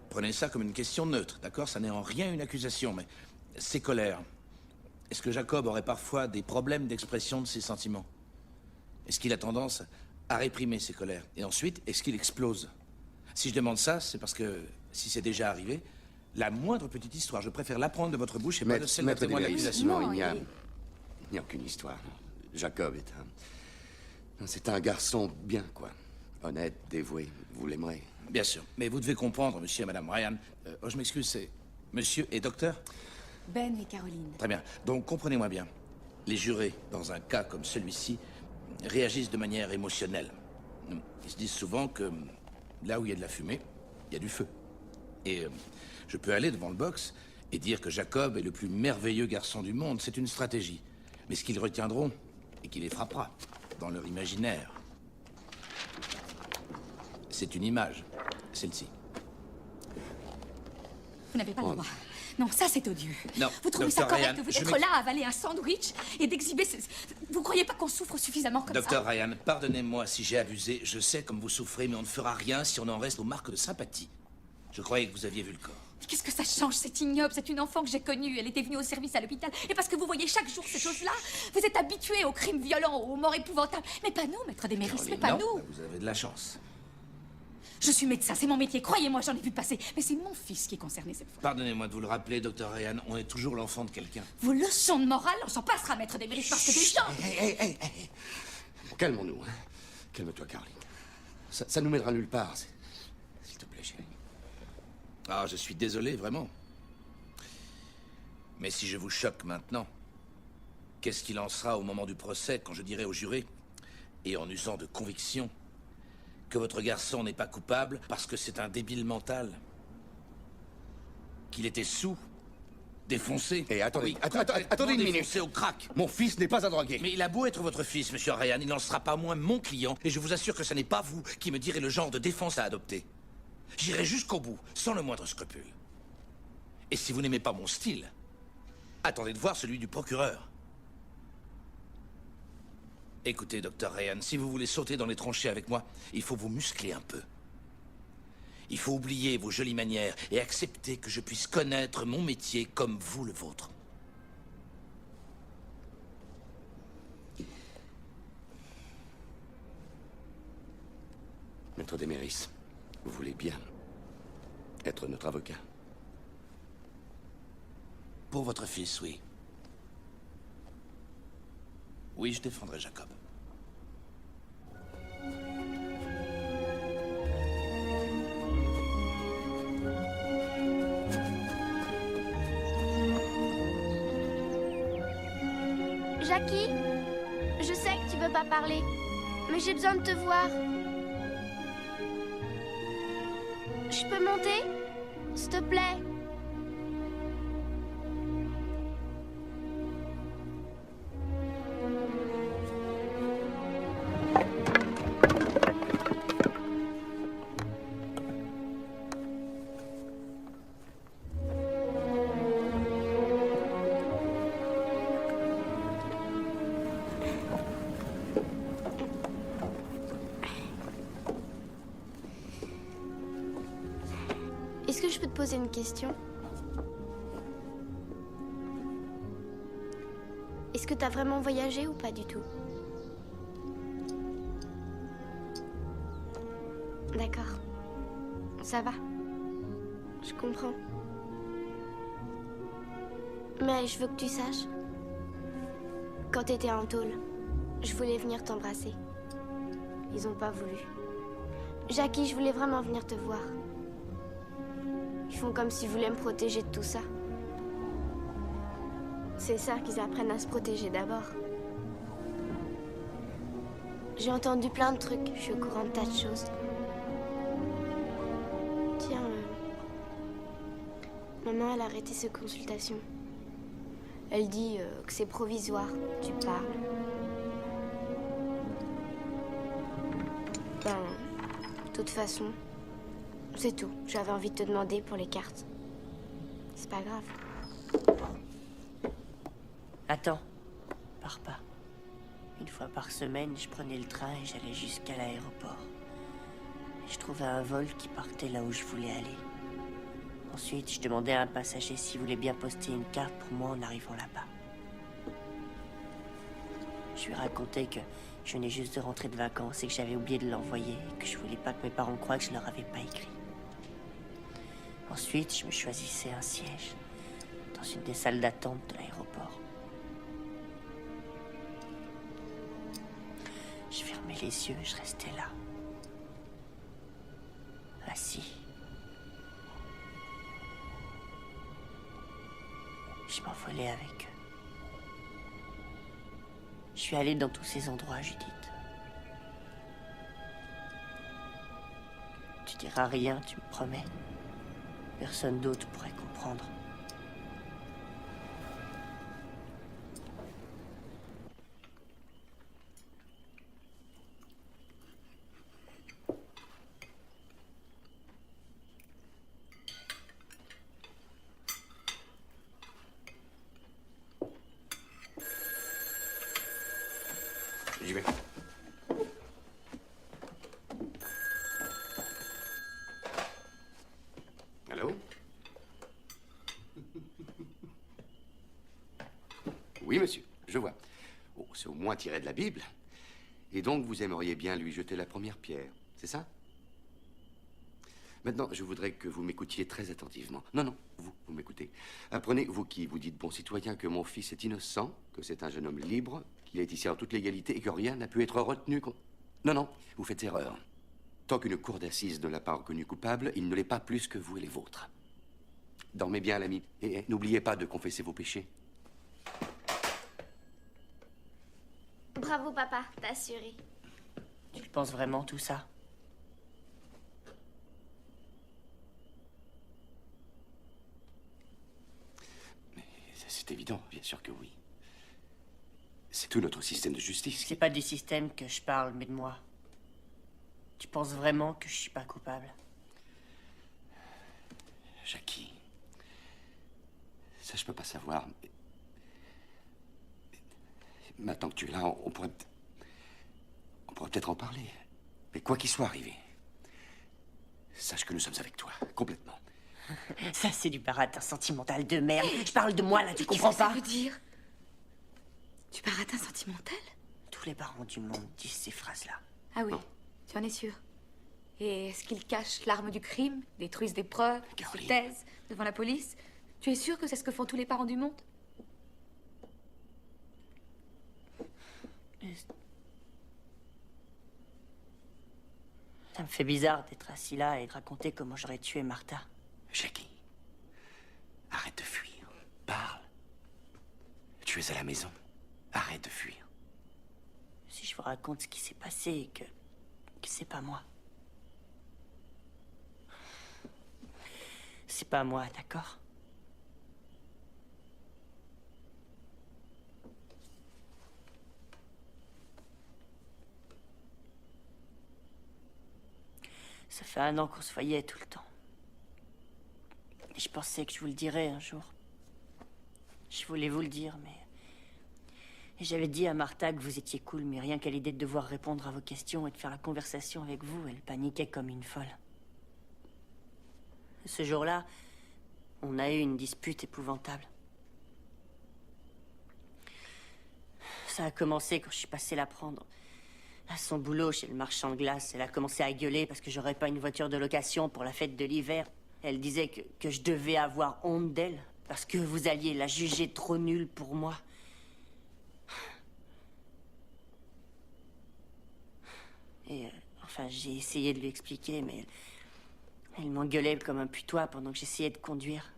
prenez ça comme une question neutre, d'accord? Ça n'est en rien une accusation, mais ces colères... Est-ce que Jacob aurait parfois des problèmes d'expression de ses sentiments? Est-ce qu'il a tendance à réprimer ses colères? Et ensuite, est-ce qu'il explose? Si je demande ça, c'est parce que, si c'est déjà arrivé, la moindre petite histoire, je préfère l'apprendre de votre bouche et pas de celle d'un témoin d'accusation. Non, il n'y a aucune histoire. Jacob est c'est un garçon bien, quoi. Honnête, dévoué. Vous l'aimerez. Bien sûr. Mais vous devez comprendre, monsieur et madame Ryan. Je m'excuse, c'est monsieur et docteur? Ben et Caroline. Très bien. Donc, comprenez-moi bien. Les jurés, dans un cas comme celui-ci, réagissent de manière émotionnelle. Ils se disent souvent que là où il y a de la fumée, il y a du feu. Et je peux aller devant le box et dire que Jacob est le plus merveilleux garçon du monde. C'est une stratégie. Mais ce qu'ils retiendront, et qui les frappera dans leur imaginaire, c'est une image. Celle-ci. Vous n'avez pas le droit. Non, ça c'est odieux. Non, vous trouvez ça correct Ryan, d'être là à avaler un sandwich et d'exhiber ce... Vous croyez pas qu'on souffre suffisamment comme Docteur ça? Ryan, pardonnez-moi si j'ai abusé. Je sais comme vous souffrez, mais on ne fera rien si on en reste aux marques de sympathie. Je croyais que vous aviez vu le corps. Qu'est-ce que ça change? C'est ignoble. C'est une enfant que j'ai connue. Elle était venue au service à l'hôpital. Et parce que vous voyez chaque jour ces choses-là, vous êtes habitué aux crimes violents, aux morts épouvantables. Mais pas nous, maître Demeris, mais pas nous. Vous avez de la chance. Je suis médecin, c'est mon métier. Croyez-moi, j'en ai vu passer. Mais c'est mon fils qui est concerné cette fois. Pardonnez-moi de vous le rappeler, docteur Ryan, on est toujours l'enfant de quelqu'un. Vos leçons de morale, on s'en passera, maître Demeris, parce que des gens... Hé. Calmons-nous, hein. Calme-toi, Caroline. Ça nous mènera nulle part. S'il te plaît, chérie. Ah, je suis désolé, vraiment. Mais si je vous choque maintenant, qu'est-ce qu'il en sera au moment du procès quand je dirai au juré, et en usant de conviction, que votre garçon n'est pas coupable parce que c'est un débile mental? Qu'il était saoul, défoncé. Et attendez une minute. Défoncé au crack. Mon fils n'est pas un drogué. Mais il a beau être votre fils, monsieur Ryan, il n'en sera pas moins mon client, et je vous assure que ce n'est pas vous qui me direz le genre de défense à adopter. J'irai jusqu'au bout, sans le moindre scrupule. Et si vous n'aimez pas mon style, attendez de voir celui du procureur. Écoutez, Dr. Ryan, si vous voulez sauter dans les tranchées avec moi, il faut vous muscler un peu. Il faut oublier vos jolies manières et accepter que je puisse connaître mon métier comme vous le vôtre. Maître Demeris, vous voulez bien être notre avocat? Pour votre fils, oui. Oui, je défendrai Jacob. Jackie, je sais que tu veux pas parler, mais j'ai besoin de te voir. Je peux monter, s'il te plaît? Est-ce que je peux te poser une question? Est-ce que t'as vraiment voyagé ou pas du tout? D'accord. Ça va. Je comprends. Mais je veux que tu saches. Quand t'étais en tôle, je voulais venir t'embrasser. Ils ont pas voulu. Jackie, je voulais vraiment venir te voir. Ils font comme s'ils voulaient me protéger de tout ça. C'est ça qu'ils apprennent à se protéger d'abord. J'ai entendu plein de trucs, je suis au courant de tas de choses. Tiens, maman, elle a arrêté ses consultations. Elle dit que c'est provisoire, tu parles. Ben, de toute façon, c'est tout. J'avais envie de te demander pour les cartes. C'est pas grave. Attends, pars pas. Une fois par semaine, je prenais le train et j'allais jusqu'à l'aéroport. Je trouvais un vol qui partait là où je voulais aller. Ensuite, je demandais à un passager s'il voulait bien poster une carte pour moi en arrivant là-bas. Je lui racontais que je venais juste de rentrer de vacances et que j'avais oublié de l'envoyer et que je voulais pas que mes parents croient que je leur avais pas écrit. Ensuite, je me choisissais un siège dans une des salles d'attente de l'aéroport. Je fermais les yeux et je restais là, assis. Je m'envolais avec eux. Je suis allée dans tous ces endroits, Judith. Tu diras rien, tu me promets. Personne d'autre pourrait comprendre. J'y vais. Allô? Oui, monsieur, je vois. Oh, c'est au moins tiré de la Bible. Et donc, vous aimeriez bien lui jeter la première pierre, c'est ça? Maintenant, je voudrais que vous m'écoutiez très attentivement. Non, non, vous m'écoutez. Apprenez, vous qui vous dites bon citoyen, que mon fils est innocent, que c'est un jeune homme libre, qu'il est ici en toute légalité et que rien n'a pu être retenu contre... Non, non, vous faites erreur. Tant qu'une cour d'assises ne l'a pas reconnu coupable, il ne l'est pas plus que vous et les vôtres. Dormez bien, l'ami, et n'oubliez pas de confesser vos péchés. Bravo, papa, t'as assuré. Tu le penses vraiment, tout ça? C'est évident, bien sûr que oui. C'est tout notre système de justice. C'est pas du système que je parle, mais de moi. Tu penses vraiment que je suis pas coupable? Jackie, je peux pas savoir. Maintenant que tu es là, on pourrait peut-être en parler. Mais quoi qu'il soit arrivé, sache que nous sommes avec toi, complètement. Ça, c'est du baratin sentimental de merde. Je parle de moi, là, tu comprends pas? Ça veut dire du baratin sentimental? Tous les barons du monde disent ces phrases-là. Ah oui, tu en es sûr? Et est-ce qu'ils cachent l'arme du crime, détruisent des preuves, se taisent devant la police? Tu es sûr que c'est ce que font tous les parents du monde? Ça me fait bizarre d'être assis là et de raconter comment j'aurais tué Martha. Jackie, arrête de fuir. Parle. Tu es à la maison. Arrête de fuir. Si je vous raconte ce qui s'est passé et que c'est pas moi. C'est pas moi, d'accord? Ça fait 1 an qu'on se voyait tout le temps. Et je pensais que je vous le dirais un jour. Je voulais vous le dire, mais... Et j'avais dit à Martha que vous étiez cool, mais rien qu'à l'idée de devoir répondre à vos questions et de faire la conversation avec vous, elle paniquait comme une folle. Ce jour-là, on a eu une dispute épouvantable. Ça a commencé quand je suis passée la prendre à son boulot chez le marchand de glace. Elle a commencé à gueuler parce que j'aurais pas une voiture de location pour la fête de l'hiver. Elle disait que je devais avoir honte d'elle parce que vous alliez la juger trop nulle pour moi. Et enfin, j'ai essayé de lui expliquer, mais elle m'engueulait comme un putois pendant que j'essayais de conduire.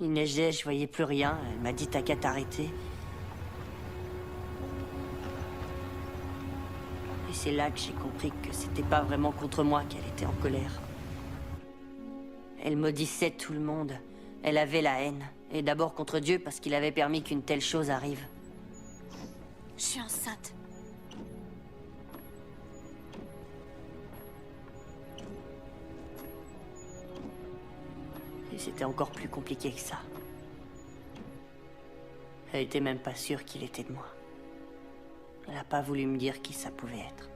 Il neigeait, je voyais plus rien. Elle m'a dit t'as qu'à t'arrêter. Et c'est là que j'ai compris que c'était pas vraiment contre moi qu'elle était en colère. Elle maudissait tout le monde. Elle avait la haine. Et d'abord contre Dieu parce qu'il avait permis qu'une telle chose arrive. Je suis enceinte. Et c'était encore plus compliqué que ça. Elle était même pas sûre qu'il était de moi. Elle n'a pas voulu me dire qui ça pouvait être.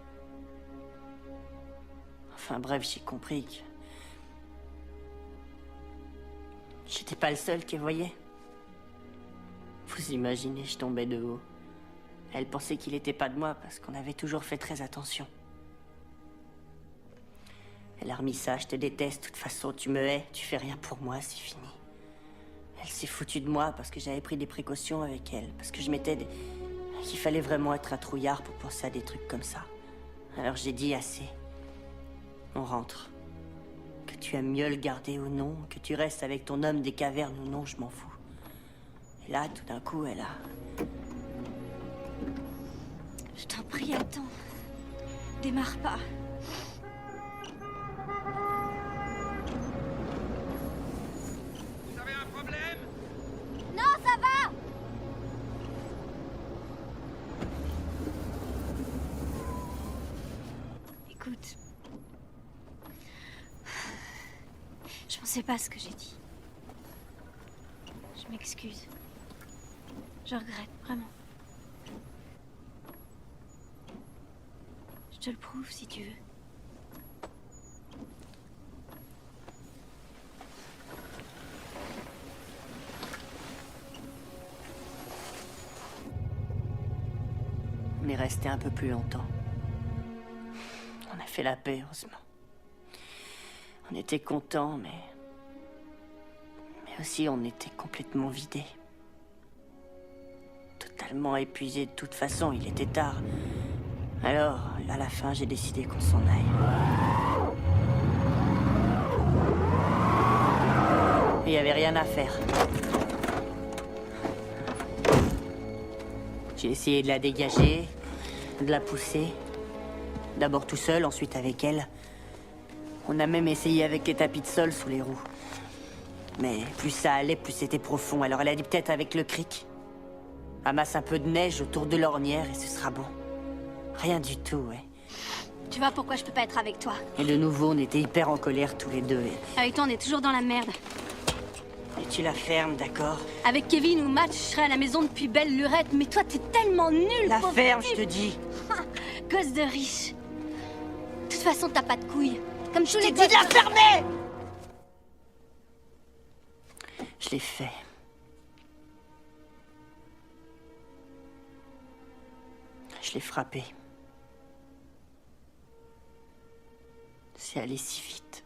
Enfin bref, j'ai compris que... j'étais pas le seul qui voyait. Vous imaginez, je tombais de haut. Elle pensait qu'il était pas de moi parce qu'on avait toujours fait très attention. Elle a remis ça, je te déteste, de toute façon, tu me hais, tu fais rien pour moi, c'est fini. Elle s'est foutue de moi parce que j'avais pris des précautions avec elle, parce que je m'étais dit qu'il fallait vraiment être un trouillard pour penser à des trucs comme ça. Alors j'ai dit assez. On rentre. Que tu aimes mieux le garder ou non, que tu restes avec ton homme des cavernes ou non, je m'en fous. Et là, tout d'un coup, elle a... Je t'en prie, attends. Démarre pas. Vous avez un problème? Non, ça va! Écoute. Je pensais pas ce que j'ai dit. Je m'excuse. Je regrette, vraiment. Je te le prouve si tu veux. On est resté un peu plus longtemps. On a fait la paix, heureusement. On était contents, mais aussi on était complètement vidés. Totalement épuisés de toute façon, il était tard. Alors, à la fin, j'ai décidé qu'on s'en aille. Il n'y avait rien à faire. J'ai essayé de la dégager, de la pousser. D'abord tout seul, ensuite avec elle. On a même essayé avec les tapis de sol sous les roues. Mais plus ça allait, plus c'était profond. Alors elle a dit peut-être avec le cric. Amasse un peu de neige autour de l'ornière et ce sera bon. Rien du tout, ouais. Tu vois pourquoi je peux pas être avec toi. Et de nouveau, on était hyper en colère tous les deux. Avec toi, on est toujours dans la merde. Et tu la fermes, d'accord? Avec Kevin ou Matt, je serais à la maison depuis belle lurette, mais toi, t'es tellement nul, La pauvre ferme, type. je te dis. Gosse de riche. De toute façon, t'as pas de couilles. Comme tous les t'ai gosses. dit de la fermer! Je l'ai fait. Je l'ai frappé. C'est allé si vite.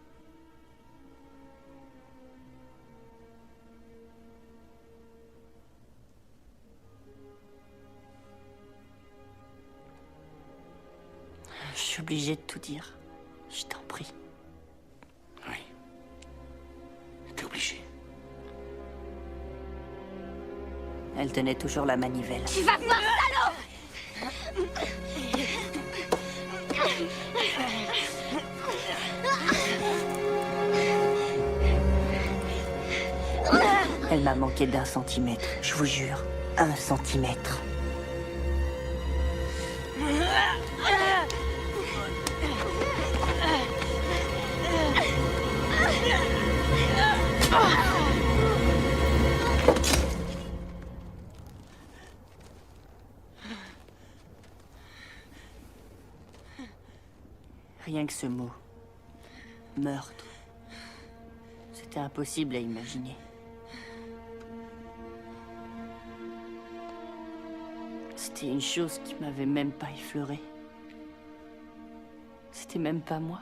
Je suis obligée de tout dire. Je t'en prie. Oui. T'es obligé. Elle tenait toujours la manivelle. Tu vas voir, salaud! Elle m'a manqué d'1 centimètre, je vous jure. 1 centimètre. Rien que ce mot. Meurtre. C'était impossible à imaginer. C'était une chose qui m'avait même pas effleuré. C'était même pas moi.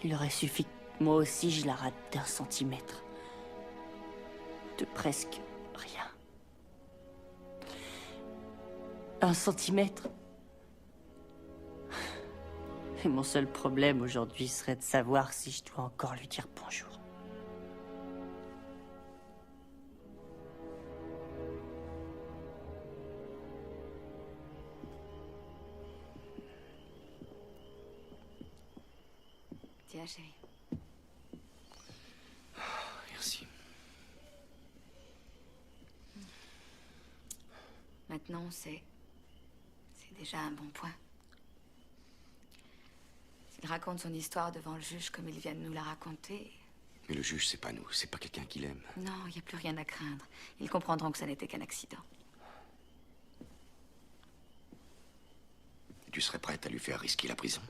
Il aurait suffi que moi aussi je la rate d'1 centimètre. De presque rien. 1 centimètre. Et mon seul problème aujourd'hui serait de savoir si je dois encore lui dire bonjour. Tiens, chérie. Merci. Maintenant, c'est déjà un bon point. S'il raconte son histoire devant le juge comme il vient de nous la raconter... Mais le juge, c'est pas nous, c'est pas quelqu'un qu'il aime. Non, il n'y a plus rien à craindre. Ils comprendront que ça n'était qu'un accident. Tu serais prête à lui faire risquer la prison?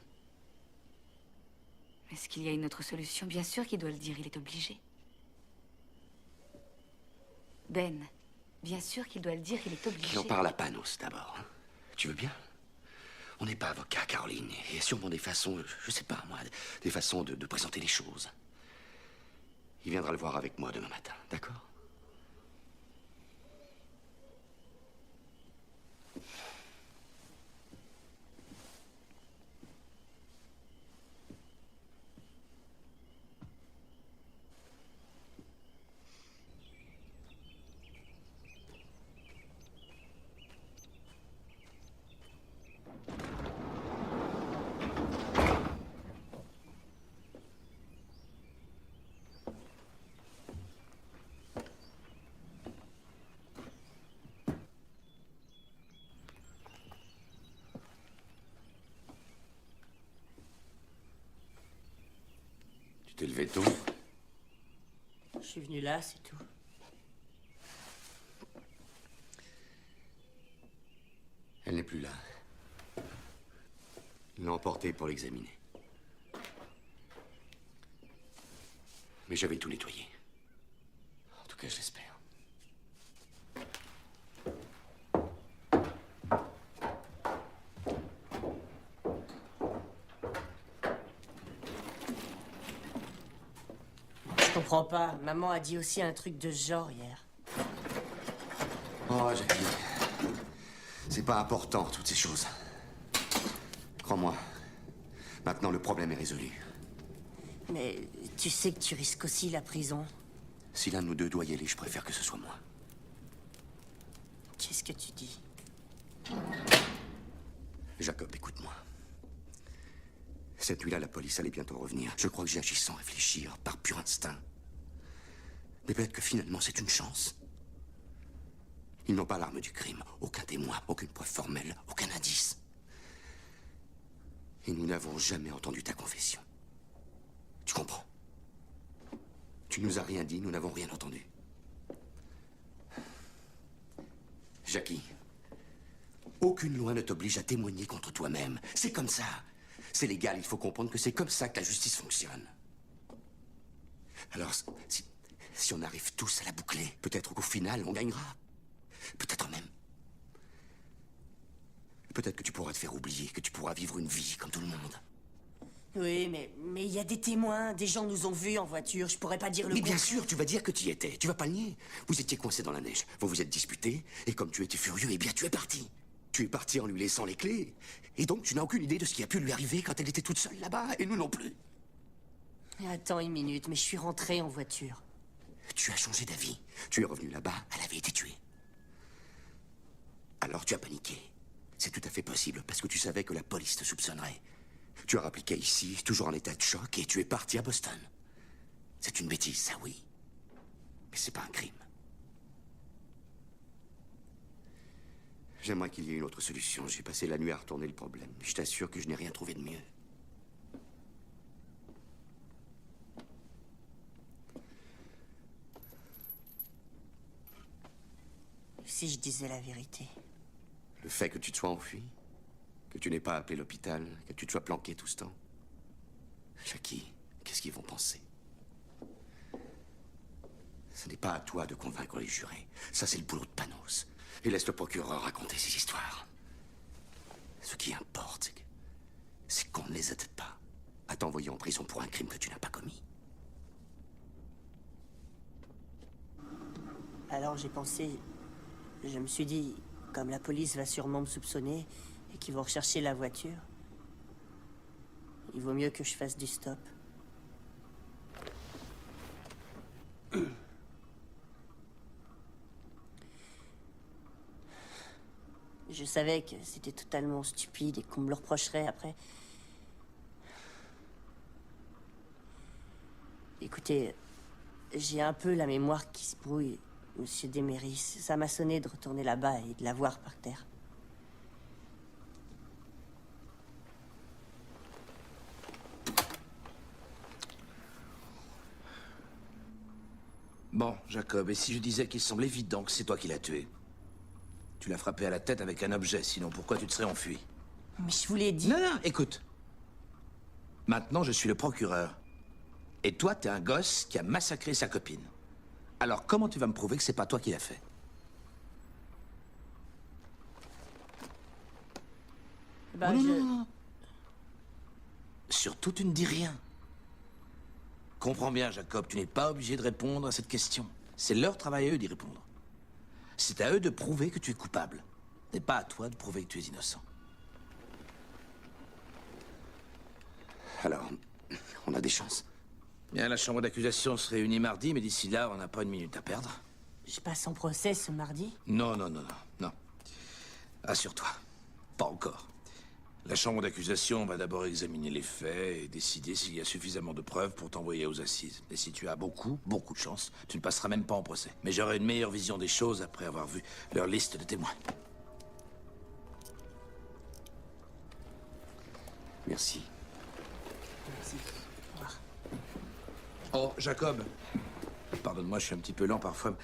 Est-ce qu'il y a une autre solution? Bien sûr qu'il doit le dire, il est obligé. Ben, bien sûr qu'il doit le dire, il est obligé. Qu'il en parle à Panos, d'abord. Hein? Tu veux bien? On n'est pas avocat, Caroline. Il y a sûrement des façons, je sais pas moi, des façons de présenter les choses. Il viendra le voir avec moi demain matin, d'accord? Tu t'es levé tôt? Je suis venu là, c'est tout. Elle n'est plus là. Il l'a emportée pour l'examiner. Mais j'avais tout nettoyé. En tout cas, je l'espère. Je comprends pas. Maman a dit aussi un truc de ce genre hier. Oh, Jackie. C'est pas important, toutes ces choses. Crois-moi. Maintenant, le problème est résolu. Mais tu sais que tu risques aussi la prison. Si l'un de nous deux doit y aller, je préfère que ce soit moi. Qu'est-ce que tu dis? Jacob, écoute-moi. Cette nuit-là, la police allait bientôt revenir. Je crois que j'ai agi sans réfléchir, par pur instinct. Mais peut-être que finalement, c'est une chance. Ils n'ont pas l'arme du crime, aucun témoin, aucune preuve formelle, aucun indice. Et nous n'avons jamais entendu ta confession. Tu comprends? Tu nous as rien dit, nous n'avons rien entendu. Jackie, aucune loi ne t'oblige à témoigner contre toi-même. C'est comme ça. C'est légal, il faut comprendre que c'est comme ça que la justice fonctionne. Alors, si on arrive tous à la boucler, peut-être qu'au final, on gagnera. Peut-être même. Peut-être que tu pourras te faire oublier, que tu pourras vivre une vie comme tout le monde. Oui, mais il y a des témoins, des gens nous ont vus en voiture, je pourrais pas dire le Mais bien contraire. sûr, tu vas dire que tu y étais, tu vas pas le nier. Vous étiez coincés dans la neige, vous vous êtes disputés, et comme tu étais furieux, eh bien tu es parti. Tu es parti en lui laissant les clés, et donc tu n'as aucune idée de ce qui a pu lui arriver quand elle était toute seule là-bas, et nous non plus. Attends une minute, mais je suis rentrée en voiture. Tu as changé d'avis. Tu es revenu là-bas, elle avait été tuée. Alors tu as paniqué. C'est tout à fait possible, parce que tu savais que la police te soupçonnerait. Tu as rappliqué ici, toujours en état de choc, et tu es parti à Boston. C'est une bêtise, ça oui. Mais c'est pas un crime. J'aimerais qu'il y ait une autre solution. J'ai passé la nuit à retourner le problème. Je t'assure que je n'ai rien trouvé de mieux. Si je disais la vérité. Le fait que tu te sois enfui, que tu n'aies pas appelé l'hôpital, que tu te sois planqué tout ce temps. Jackie, qu'est-ce qu'ils vont penser? Ce n'est pas à toi de convaincre les jurés. Ça, c'est le boulot de Panos. Et laisse le procureur raconter ces histoires. Ce qui importe, c'est qu'on ne les aide pas à t'envoyer en prison pour un crime que tu n'as pas commis. Alors j'ai pensé... Je me suis dit, comme la police va sûrement me soupçonner et qu'ils vont rechercher la voiture, il vaut mieux que je fasse du stop. Je savais que c'était totalement stupide et qu'on me le reprocherait après. Écoutez, j'ai un peu la mémoire qui se brouille, Monsieur Deméris. Ça m'a sonné de retourner là-bas et de la voir par terre. Bon, Jacob, et si je disais qu'il semble évident que c'est toi qui l'as tué? Tu l'as frappé à la tête avec un objet, sinon pourquoi tu te serais enfui? Mais je vous l'ai dit... Non, écoute. Maintenant, je suis le procureur. Et toi, t'es un gosse qui a massacré sa copine. Alors, comment tu vas me prouver que c'est pas toi qui l'as fait? Bah, non. Surtout, tu ne dis rien. Comprends bien, Jacob, tu n'es pas obligé de répondre à cette question. C'est leur travail à eux d'y répondre. C'est à eux de prouver que tu es coupable. Ce n'est pas à toi de prouver que tu es innocent. Alors, on a des chances? Bien, la chambre d'accusation se réunit mardi, mais d'ici là, on n'a pas une minute à perdre. Je passe en procès ce mardi? Non. Assure-toi. Pas encore. La chambre d'accusation va d'abord examiner les faits et décider s'il y a suffisamment de preuves pour t'envoyer aux assises. Et si tu as beaucoup de chance, tu ne passeras même pas en procès. Mais j'aurai une meilleure vision des choses après avoir vu leur liste de témoins. Merci. Merci. Au revoir. Oh, Jacob. Pardonne-moi, je suis un petit peu lent parfois.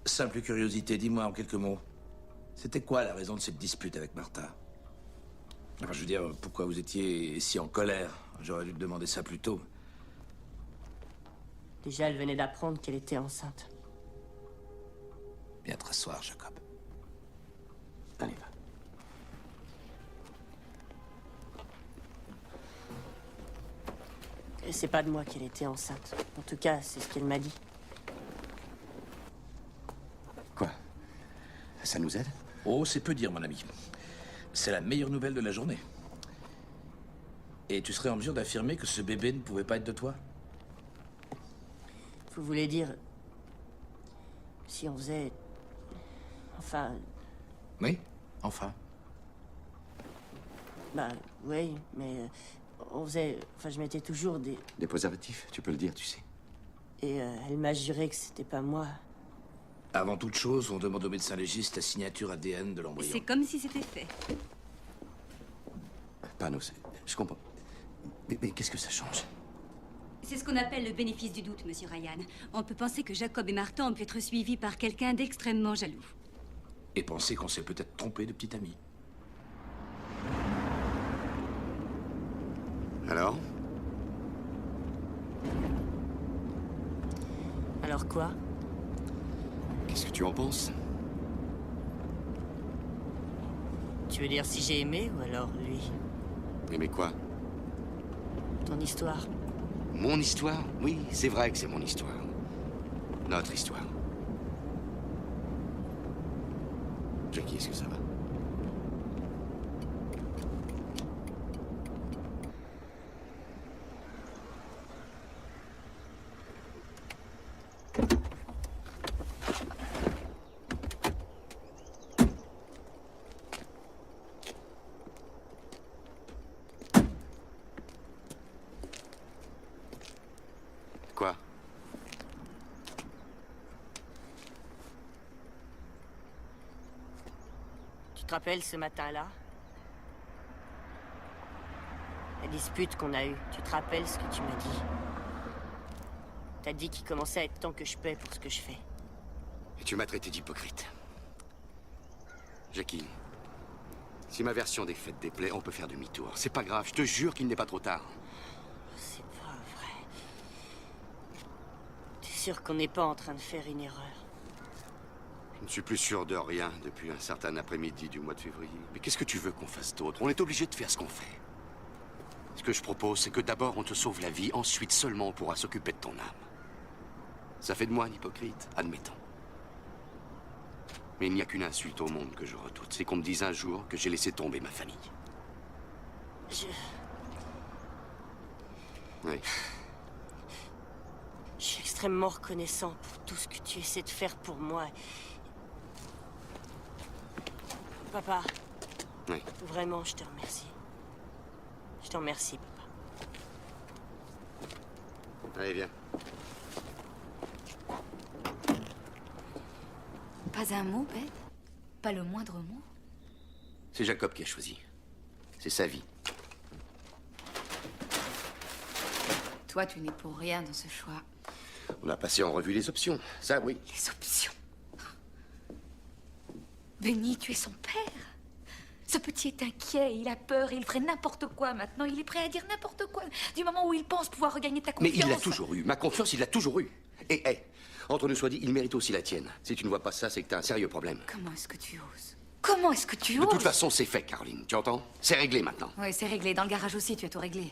Simple curiosité, dis-moi en quelques mots. C'était quoi la raison de cette dispute avec Martha? Enfin, je veux dire, pourquoi vous étiez si en colère? J'aurais dû te demander ça plus tôt. Déjà, elle venait d'apprendre qu'elle était enceinte. Viens te rasseoir, Jacob. Allez, va. Et c'est pas de moi qu'elle était enceinte. En tout cas, c'est ce qu'elle m'a dit. Quoi? Ça nous aide? Oh, c'est peu dire, mon ami. C'est la meilleure nouvelle de la journée. Et tu serais en mesure d'affirmer que ce bébé ne pouvait pas être de toi? Vous voulez dire... si on faisait... Enfin... Oui, enfin. Bah, oui, mais... on faisait... Enfin, je mettais toujours des... Des préservatifs, tu peux le dire, tu sais. Et elle m'a juré que c'était pas moi. Avant toute chose, on demande au médecin légiste la signature ADN de l'embryon. C'est comme si c'était fait. Panos, je comprends. Mais qu'est-ce que ça change? C'est ce qu'on appelle le bénéfice du doute, monsieur Ryan. On peut penser que Jacob et Martha ont pu être suivis par quelqu'un d'extrêmement jaloux. Et penser qu'on s'est peut-être trompé de petit ami. Alors? Alors quoi? Qu'est-ce que tu en penses? Tu veux dire si j'ai aimé ou alors lui? Aimé quoi? Ton histoire. Mon histoire? Oui, c'est vrai que c'est mon histoire. Notre histoire. Jackie, est-ce que ça va? Quoi? Tu te rappelles ce matin-là? La dispute qu'on a eue, tu te rappelles ce que tu m'as dit? T'as dit qu'il commençait à être temps que je paie pour ce que je fais. Et tu m'as traité d'hypocrite. Jackie, si ma version des faits déplaît, on peut faire demi-tour. C'est pas grave, je te jure qu'il n'est pas trop tard. C'est pas vrai. T'es sûr qu'on n'est pas en train de faire une erreur? Je ne suis plus sûr de rien depuis un certain après-midi du mois de février. Mais qu'est-ce que tu veux qu'on fasse d'autre? On est obligé de faire ce qu'on fait. Ce que je propose, c'est que d'abord on te sauve la vie, ensuite seulement on pourra s'occuper de ton âme. Ça fait de moi un hypocrite, admettons. Mais il n'y a qu'une insulte au monde que je redoute. C'est qu'on me dise un jour que j'ai laissé tomber ma famille. Oui. Je suis extrêmement reconnaissant pour tout ce que tu essaies de faire pour moi. Papa. Oui. Vraiment, je te remercie. Je te remercie, papa. Allez, viens. Pas un mot, Ben? Pas le moindre mot? C'est Jacob qui a choisi. C'est sa vie. Toi, tu n'es pour rien dans ce choix. On a passé en revue les options. Ça, oui. Les options? Benny, tu es son père. Ce petit est inquiet, il a peur, il ferait n'importe quoi maintenant. Il est prêt à dire n'importe quoi du moment où il pense pouvoir regagner ta confiance. Mais il l'a toujours eu. Ma confiance, il l'a toujours eu. Et, entre nous soit dit, il mérite aussi la tienne. Si tu ne vois pas ça, c'est que t'as un sérieux problème. Comment est-ce que tu oses? Comment est-ce que tu oses? De toute façon, c'est fait, Caroline. Tu entends? C'est réglé maintenant. Oui, c'est réglé. Dans le garage aussi, tu as tout réglé.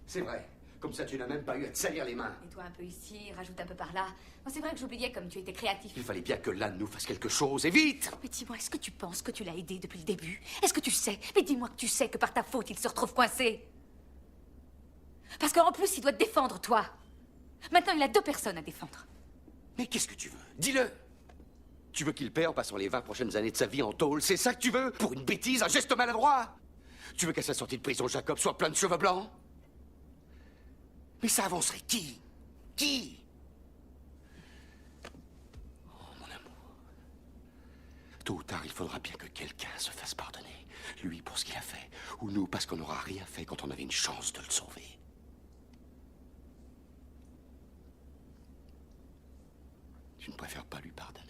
C'est vrai. Comme ça, tu n'as même pas eu à te salir les mains. Et toi, un peu ici, rajoute un peu par là. Bon, c'est vrai que j'oubliais comme tu étais créatif. Il fallait bien que l'un nous fasse quelque chose, et vite! Mais dis-moi, est-ce que tu penses que tu l'as aidé depuis le début? Est-ce que tu sais? Mais dis-moi que tu sais que par ta faute, il se retrouve coincé. Parce qu'en plus, il doit te défendre, toi. Maintenant, il a 2 personnes à défendre. Mais qu'est-ce que tu veux? Dis-le! Tu veux qu'il paie en passant les 20 prochaines années de sa vie en tôle? C'est ça que tu veux? Pour une bêtise, un geste maladroit? Tu veux qu'à sa sortie de prison, Jacob soit plein de cheveux blancs? Mais ça avancerait qui? Qui? Oh, mon amour. Tôt ou tard, il faudra bien que quelqu'un se fasse pardonner. Lui pour ce qu'il a fait, ou nous parce qu'on n'aura rien fait quand on avait une chance de le sauver. Tu ne préfères pas lui pardonner?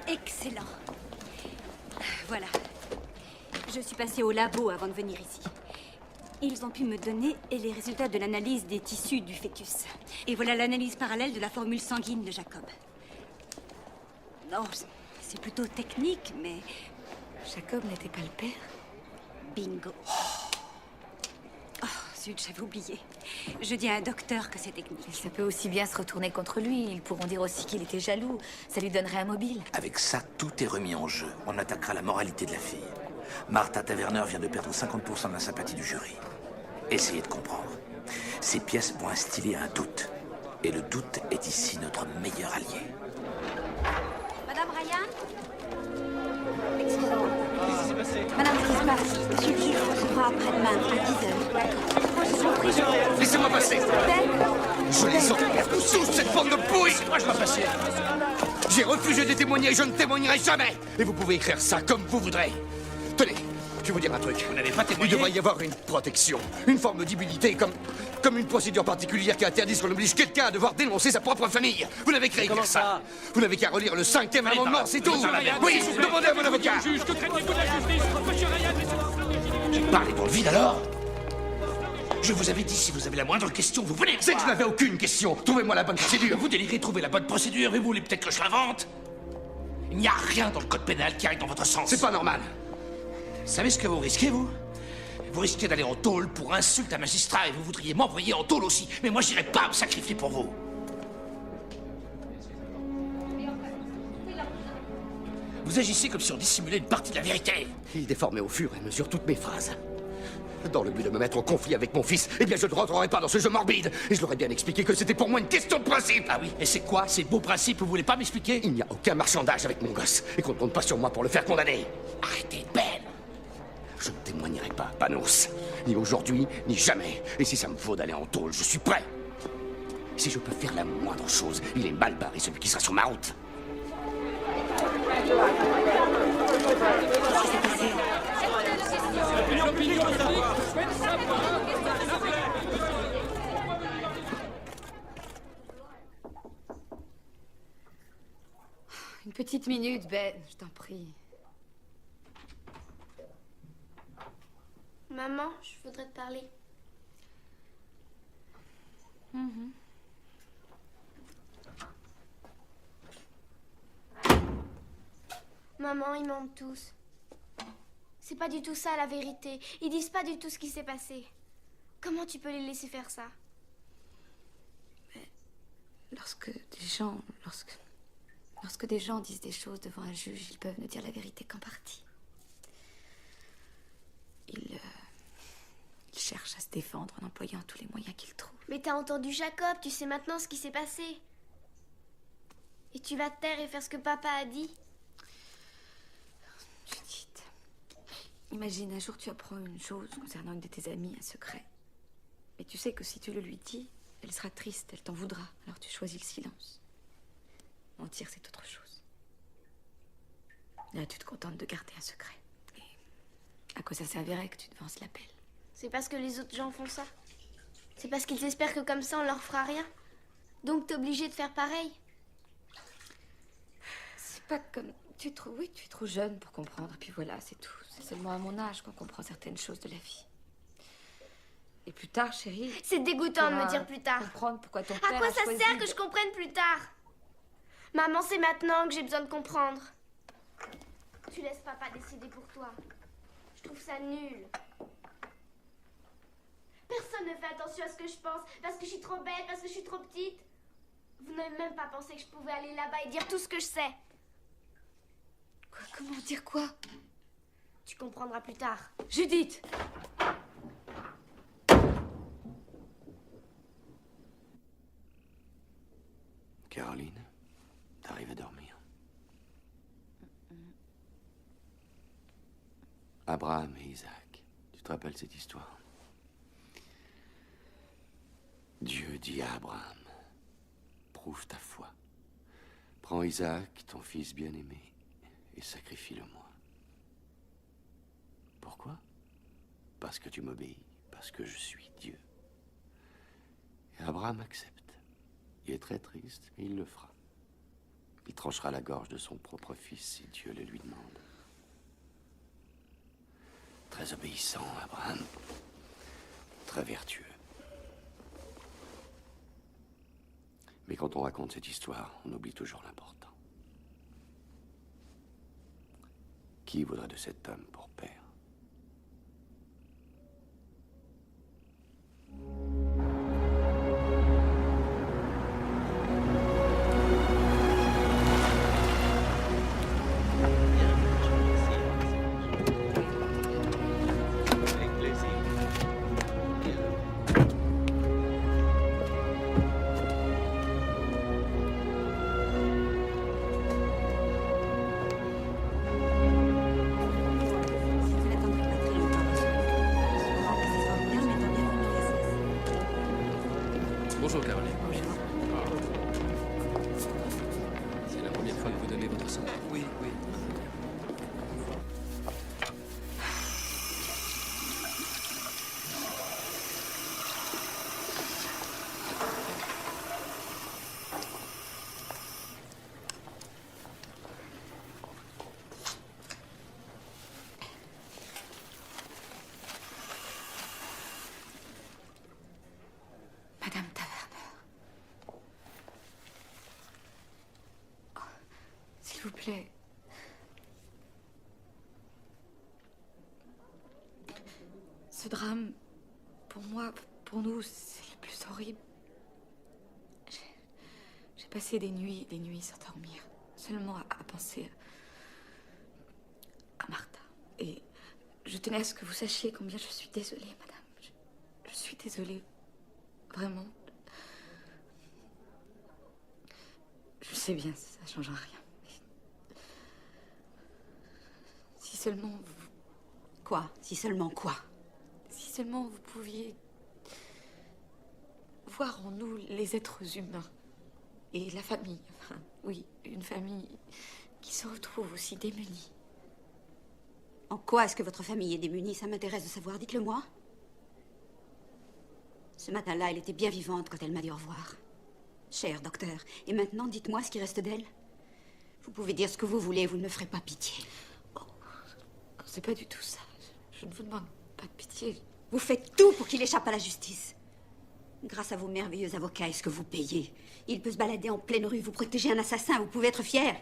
Excellent. Voilà. Je suis passée au labo avant de venir ici. Ils ont pu me donner les résultats de l'analyse des tissus du fœtus. Et voilà l'analyse parallèle de la formule sanguine de Jacob. Non, c'est plutôt technique, mais... Jacob n'était pas le père? Bingo. Oh, zut, j'avais oublié. Je dis à un docteur que c'est technique. Ça peut aussi bien se retourner contre lui. Ils pourront dire aussi qu'il était jaloux. Ça lui donnerait un mobile. Avec ça, tout est remis en jeu. On attaquera la moralité de la fille. Martha Taverner vient de perdre 50% de la sympathie du jury. Essayez de comprendre. Ces pièces vont instiller un doute. Et le doute est ici notre meilleur allié. Madame Ryan? Excusez-moi. Madame, ce qui se passe? Monsieur le juge recevra après-demain à 10h. Laissez-moi passer. Je les emmerde tous, cette bande de pourris. Moi, je vais passer. J'ai refusé de témoigner et je ne témoignerai jamais. Et vous pouvez écrire ça comme vous voudrez. Tenez, je vais vous dire un truc. Vous n'avez pas témoigné? Il devrait y avoir une protection, une forme d'immunité, comme une procédure particulière qui interdit qu'on oblige quelqu'un à devoir dénoncer sa propre famille. Vous n'avez qu'à écrire ça. Vous n'avez qu'à relire le 5e amendement, c'est tout. Oui, demandez à mon avocat. Juge, que craignez-vous de la justice? Monsieur Ryan, J'ai parlé dans le vide alors? Je vous avais dit, si vous avez la moindre question, vous venez. C'est que je n'avais aucune question. Trouvez-moi la bonne procédure. Vous délirez trouver la bonne procédure et vous voulez peut-être que je l'invente? Il n'y a rien dans le code pénal qui aille dans votre sens. C'est pas normal. Vous savez ce que vous risquez, vous? Vous risquez d'aller en tôle pour insulte à magistrat et vous voudriez m'envoyer en tôle aussi. Mais moi, j'irai pas me sacrifier pour vous. Vous agissez comme si on dissimulait une partie de la vérité. Il déformait au fur et à mesure toutes mes phrases. Dans le but de me mettre en conflit avec mon fils, eh bien je ne rentrerai pas dans ce jeu morbide. Et je leur ai bien expliqué que c'était pour moi une question de principe. Ah oui, et c'est quoi ces beaux principes? Vous voulez pas m'expliquer? Il n'y a aucun marchandage avec mon gosse, et qu'on ne compte pas sur moi pour le faire condamner. Arrêtez, Ben. Je ne témoignerai pas, Panos. Ni aujourd'hui, ni jamais. Et si ça me faut d'aller en tôle, je suis prêt. Si je peux faire la moindre chose, il est mal barré celui qui sera sur ma route. Une petite minute, Ben, je t'en prie. Maman, je voudrais te parler. Maman, ils mentent tous. C'est pas du tout ça la vérité. Ils disent pas du tout ce qui s'est passé. Comment tu peux les laisser faire ça? Mais lorsque des gens disent des choses devant un juge, ils peuvent ne dire la vérité qu'en partie. Ils cherchent à se défendre en employant tous les moyens qu'ils trouvent. Mais t'as entendu Jacob, tu sais maintenant ce qui s'est passé. Et tu vas te taire et faire ce que papa a dit. Judith, imagine un jour tu apprends une chose concernant une de tes amies, un secret. Mais tu sais que si tu le lui dis, elle sera triste, elle t'en voudra. Alors tu choisis le silence. Mentir, c'est autre chose. Là, tu te contentes de garder un secret. Et à quoi ça servirait que tu devances l'appel? C'est parce que les autres gens font ça. C'est parce qu'ils espèrent que comme ça on leur fera rien. Donc t'es obligé de faire pareil. C'est pas comme... Oui, tu es trop jeune pour comprendre. Et puis voilà, c'est tout. C'est seulement à mon âge qu'on comprend certaines choses de la vie. Et plus tard, chérie... C'est dégoûtant de me dire plus tard. Comprendre pourquoi ton père À quoi a ça choisi sert que je comprenne plus tard? Maman, c'est maintenant que j'ai besoin de comprendre. Tu laisses papa décider pour toi. Je trouve ça nul. Personne ne fait attention à ce que je pense, parce que je suis trop belle, parce que je suis trop petite. Vous n'avez même pas pensé que je pouvais aller là-bas et dire tout ce que je sais. Quoi? Comment dire quoi? Tu comprendras plus tard. Judith! Caroline, t'arrives à dormir. Abraham et Isaac, tu te rappelles cette histoire? Dieu dit à Abraham, prouve ta foi. Prends Isaac, ton fils bien-aimé, et sacrifie-le-moi. Pourquoi? Parce que tu m'obéis, parce que je suis Dieu. Et Abraham accepte. Il est très triste, mais il le fera. Il tranchera la gorge de son propre fils si Dieu le lui demande. Très obéissant, Abraham. Très vertueux. Mais quand on raconte cette histoire, on oublie toujours l'important. Qui voudrait de cet homme pour père? Bonjour, Caroline. C'est la première fois que vous donnez votre sang? Oui, oui. Madame Taverner. Oh, s'il vous plaît. Ce drame, pour moi, pour nous, c'est le plus horrible. J'ai passé des nuits sans dormir, seulement à penser à Martha. Et je tenais à ce que vous sachiez combien je suis désolée, madame. Je suis désolée. Vraiment. Je sais bien, ça change rien. Mais... Si seulement vous... Quoi? Si seulement quoi? Si seulement vous pouviez voir en nous les êtres humains. Et la famille. Enfin, oui, une famille qui se retrouve aussi démunie. En quoi est-ce que votre famille est démunie? Ça m'intéresse de savoir, dites-le-moi. Ce matin-là, elle était bien vivante quand elle m'a dit au revoir. Cher docteur, et maintenant, dites-moi ce qui reste d'elle. Vous pouvez dire ce que vous voulez, vous ne me ferez pas pitié. Oh, c'est pas du tout ça. Je ne vous demande pas de pitié. Vous faites tout pour qu'il échappe à la justice. Grâce à vos merveilleux avocats, est-ce que vous payez? Il peut se balader en pleine rue, vous protégez un assassin, vous pouvez être fier.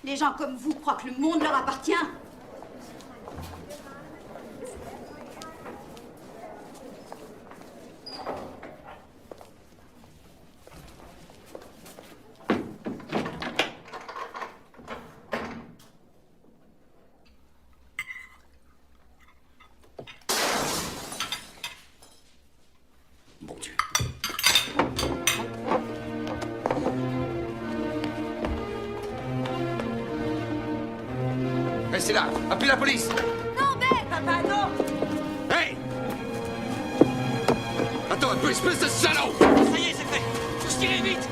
Les gens comme vous croient que le monde leur appartient. Bon Dieu. Restez là. Appelez la police. Non, Ben! Papa, non! Hey! Attends un peu, espèce de salaud! Ça y est, c'est fait. Faut se tirer vite.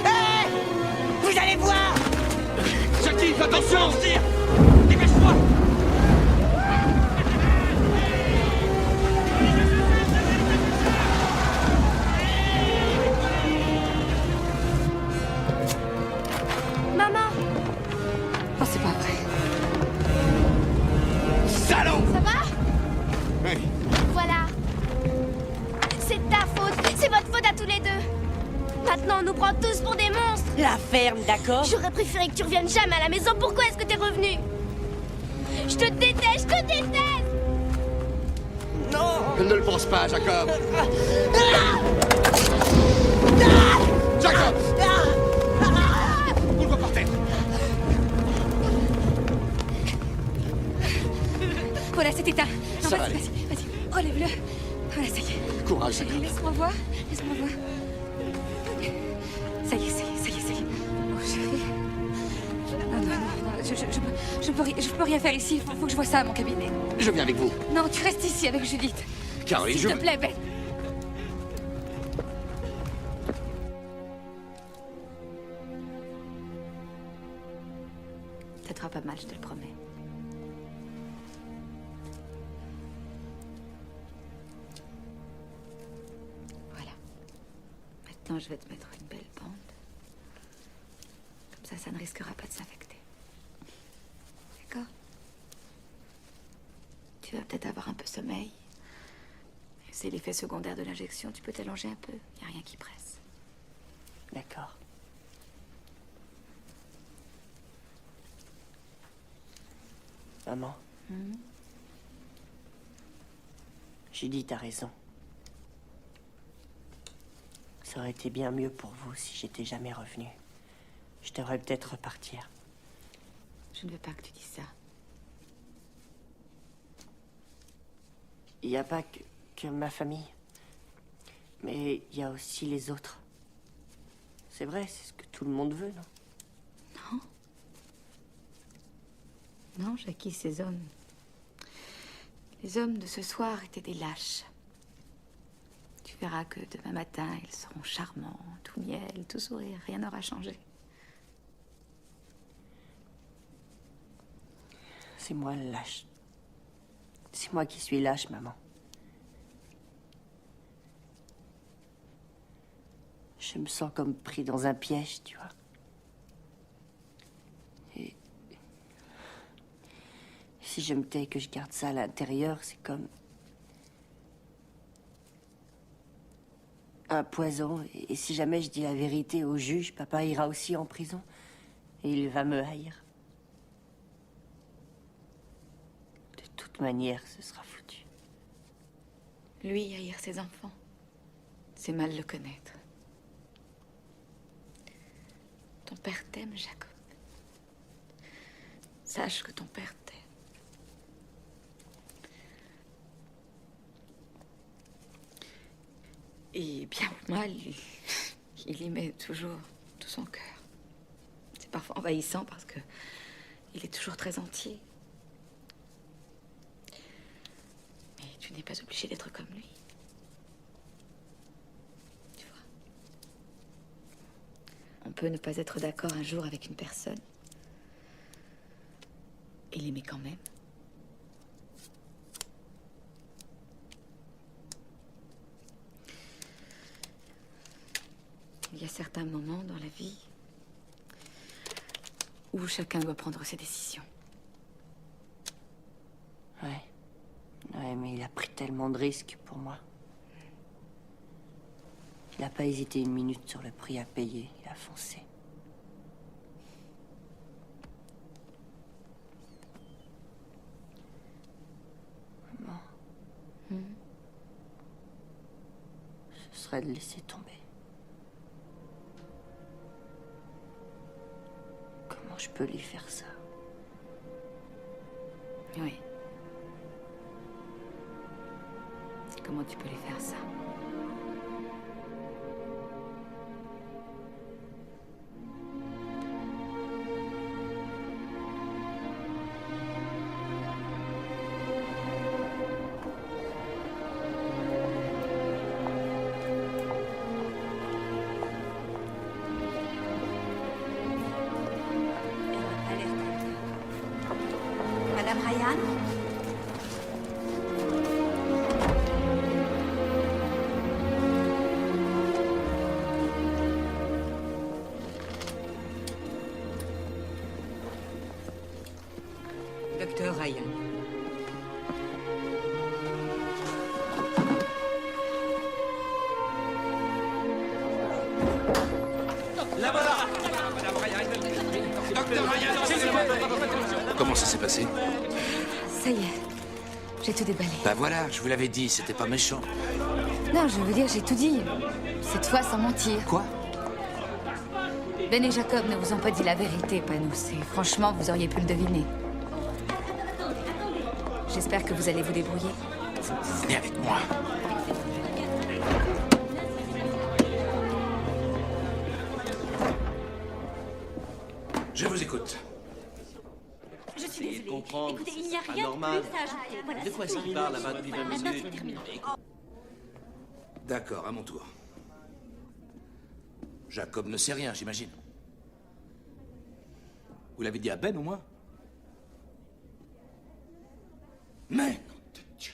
Hé! Vous allez voir! Jackie, attention! Dépêche-toi! Maman! Oh, c'est pas vrai. Salaud! Ça va? Oui. Voilà. C'est ta faute. C'est votre faute à tous les deux. Maintenant, on nous prend tous pour des monstres. La ferme, d'accord? J'aurais préféré que tu reviennes jamais à la maison. Pourquoi est-ce que t'es revenu? Je te déteste, je te déteste! Non! Ne le pense pas, Jacob. Jacob! Roule-toi par terre. Voilà, c'est éteint. Non, Ça va vas-y, aller. vas-y. Relève-le. Voilà, ça y est. Courage, Jacob. Laisse-moi voir. Laisse-moi voir. Ça y est, ça y est, ça y est, ça y est. Oh, chérie. Non, non, non, je peux rien faire ici. Faut que je vois ça à mon cabinet. Je viens avec vous. Non, tu restes ici avec Judith. Caroline, S'il te plaît, Ben. Ça te fera pas mal, je te le promets. Voilà. Maintenant, je vais te mettre une belle bande. Comme ça ne risquera pas de s'infecter. D'accord? Tu vas peut-être avoir un peu sommeil. C'est l'effet secondaire de l'injection. Tu peux t'allonger un peu. Il n'y a rien qui presse. D'accord. Maman. Judith a raison. Ça aurait été bien mieux pour vous si j'étais jamais revenu. Je devrais peut-être repartir. Je ne veux pas que tu dises ça. Il n'y a pas que ma famille. Mais il y a aussi les autres. C'est vrai, c'est ce que tout le monde veut, non? Non. Non, Jackie, ces hommes... Les hommes de ce soir étaient des lâches. Tu verras que demain matin, ils seront charmants, tout miel, tout sourire, rien n'aura changé. C'est moi le lâche. C'est moi qui suis lâche, maman. Je me sens comme pris dans un piège, tu vois. Et si je me tais et que je garde ça à l'intérieur, c'est comme un poison. Et si jamais je dis la vérité au juge, papa ira aussi en prison. Et il va me haïr. De toute manière, ce sera foutu. Lui, haïr ses enfants, c'est mal le connaître. Ton père t'aime, Jacob. Sache que ton père t'aime. Et bien ou mal, il y met toujours tout son cœur. C'est parfois envahissant parce que il est toujours très entier. Mais tu n'es pas obligé d'être comme lui. Tu vois. On peut ne pas être d'accord un jour avec une personne et l'aimer quand même. Il y a certains moments dans la vie où chacun doit prendre ses décisions. Ouais. Ouais, mais il a pris tellement de risques pour moi. Il n'a pas hésité une minute sur le prix à payer. Il a foncé. Maman. Ce serait de laisser tomber. Comment je peux lui faire ça? Oui. Comment tu peux lui faire ça? Madame Ryan? Docteur Ryan. La voilà. Madame Ryan. Docteur Ryan, s'il vous plaît. Comment ça s'est passé? Ça y est, j'ai tout déballé. Bah voilà, je vous l'avais dit, c'était pas méchant. Non, je veux dire, j'ai tout dit. Cette fois, sans mentir. Quoi? Ben et Jacob ne vous ont pas dit la vérité, Panos. Et franchement, vous auriez pu le deviner. J'espère que vous allez vous débrouiller. Venez avec moi. Je vous écoute. Je suis désolée. comprendre, Écoutez, il n'y a c'est rien de anormal. plus à ajouter. Voilà, De quoi c'est est-ce qu'il tout. parle là-bas depuis 20 Maintenant, minutes c'est terminé. D'accord, à mon tour. Jacob ne sait rien, j'imagine. Vous l'avez dit à Ben, au moins? Mais, nom de Dieu.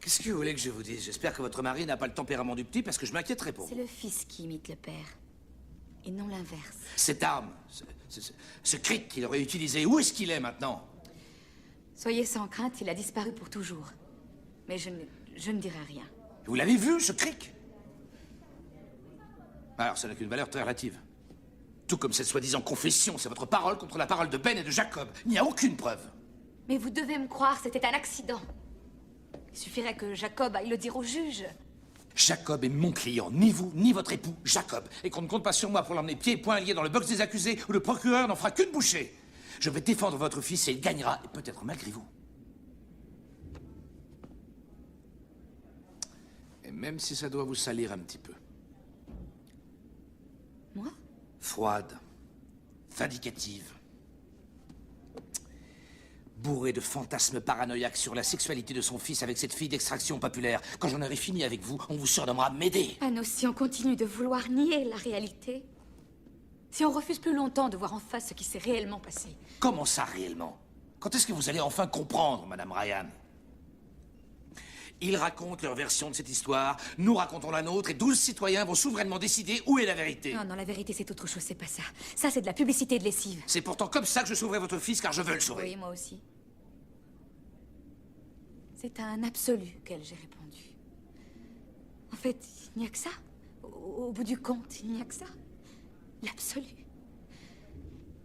Qu'est-ce que vous voulez que je vous dise? J'espère que votre mari n'a pas le tempérament du petit, parce que je m'inquiéterais pour vous. C'est le fils qui imite le père. Et non l'inverse. Cette arme, ce cric qu'il aurait utilisé, où est-ce qu'il est maintenant? Soyez sans crainte, il a disparu pour toujours. Mais je ne dirai rien. Vous l'avez vu, ce cric? Alors, ça n'a qu'une valeur très relative. Tout comme cette soi-disant confession, c'est votre parole contre la parole de Ben et de Jacob. Il n'y a aucune preuve. Mais vous devez me croire, c'était un accident. Il suffirait que Jacob aille le dire au juge. Jacob est mon client, ni vous, ni votre époux, Jacob. Et qu'on ne compte pas sur moi pour l'emmener pieds et poings liés dans le box des accusés, où le procureur n'en fera qu'une bouchée. Je vais défendre votre fils et il gagnera, et peut-être malgré vous. Et même si ça doit vous salir un petit peu. Moi? Froide, vindicative. Bourré de fantasmes paranoïaques sur la sexualité de son fils avec cette fille d'extraction populaire. Quand j'en aurai fini avec vous, on vous surnommera Médée. Anno, si on continue de vouloir nier la réalité, si on refuse plus longtemps de voir en face ce qui s'est réellement passé. Comment ça, réellement? Quand est-ce que vous allez enfin comprendre, Madame Ryan? Ils racontent leur version de cette histoire, nous racontons la nôtre, et 12 citoyens vont souverainement décider où est la vérité. Non, non, la vérité, c'est autre chose, c'est pas ça. Ça, c'est de la publicité de lessive. C'est pourtant comme ça que je sauverai votre fils, car je veux le sauver. Oui, moi aussi. C'est à un absolu qu'elle j'ai répondu. En fait, il n'y a que ça. Au bout du compte, il n'y a que ça. L'absolu.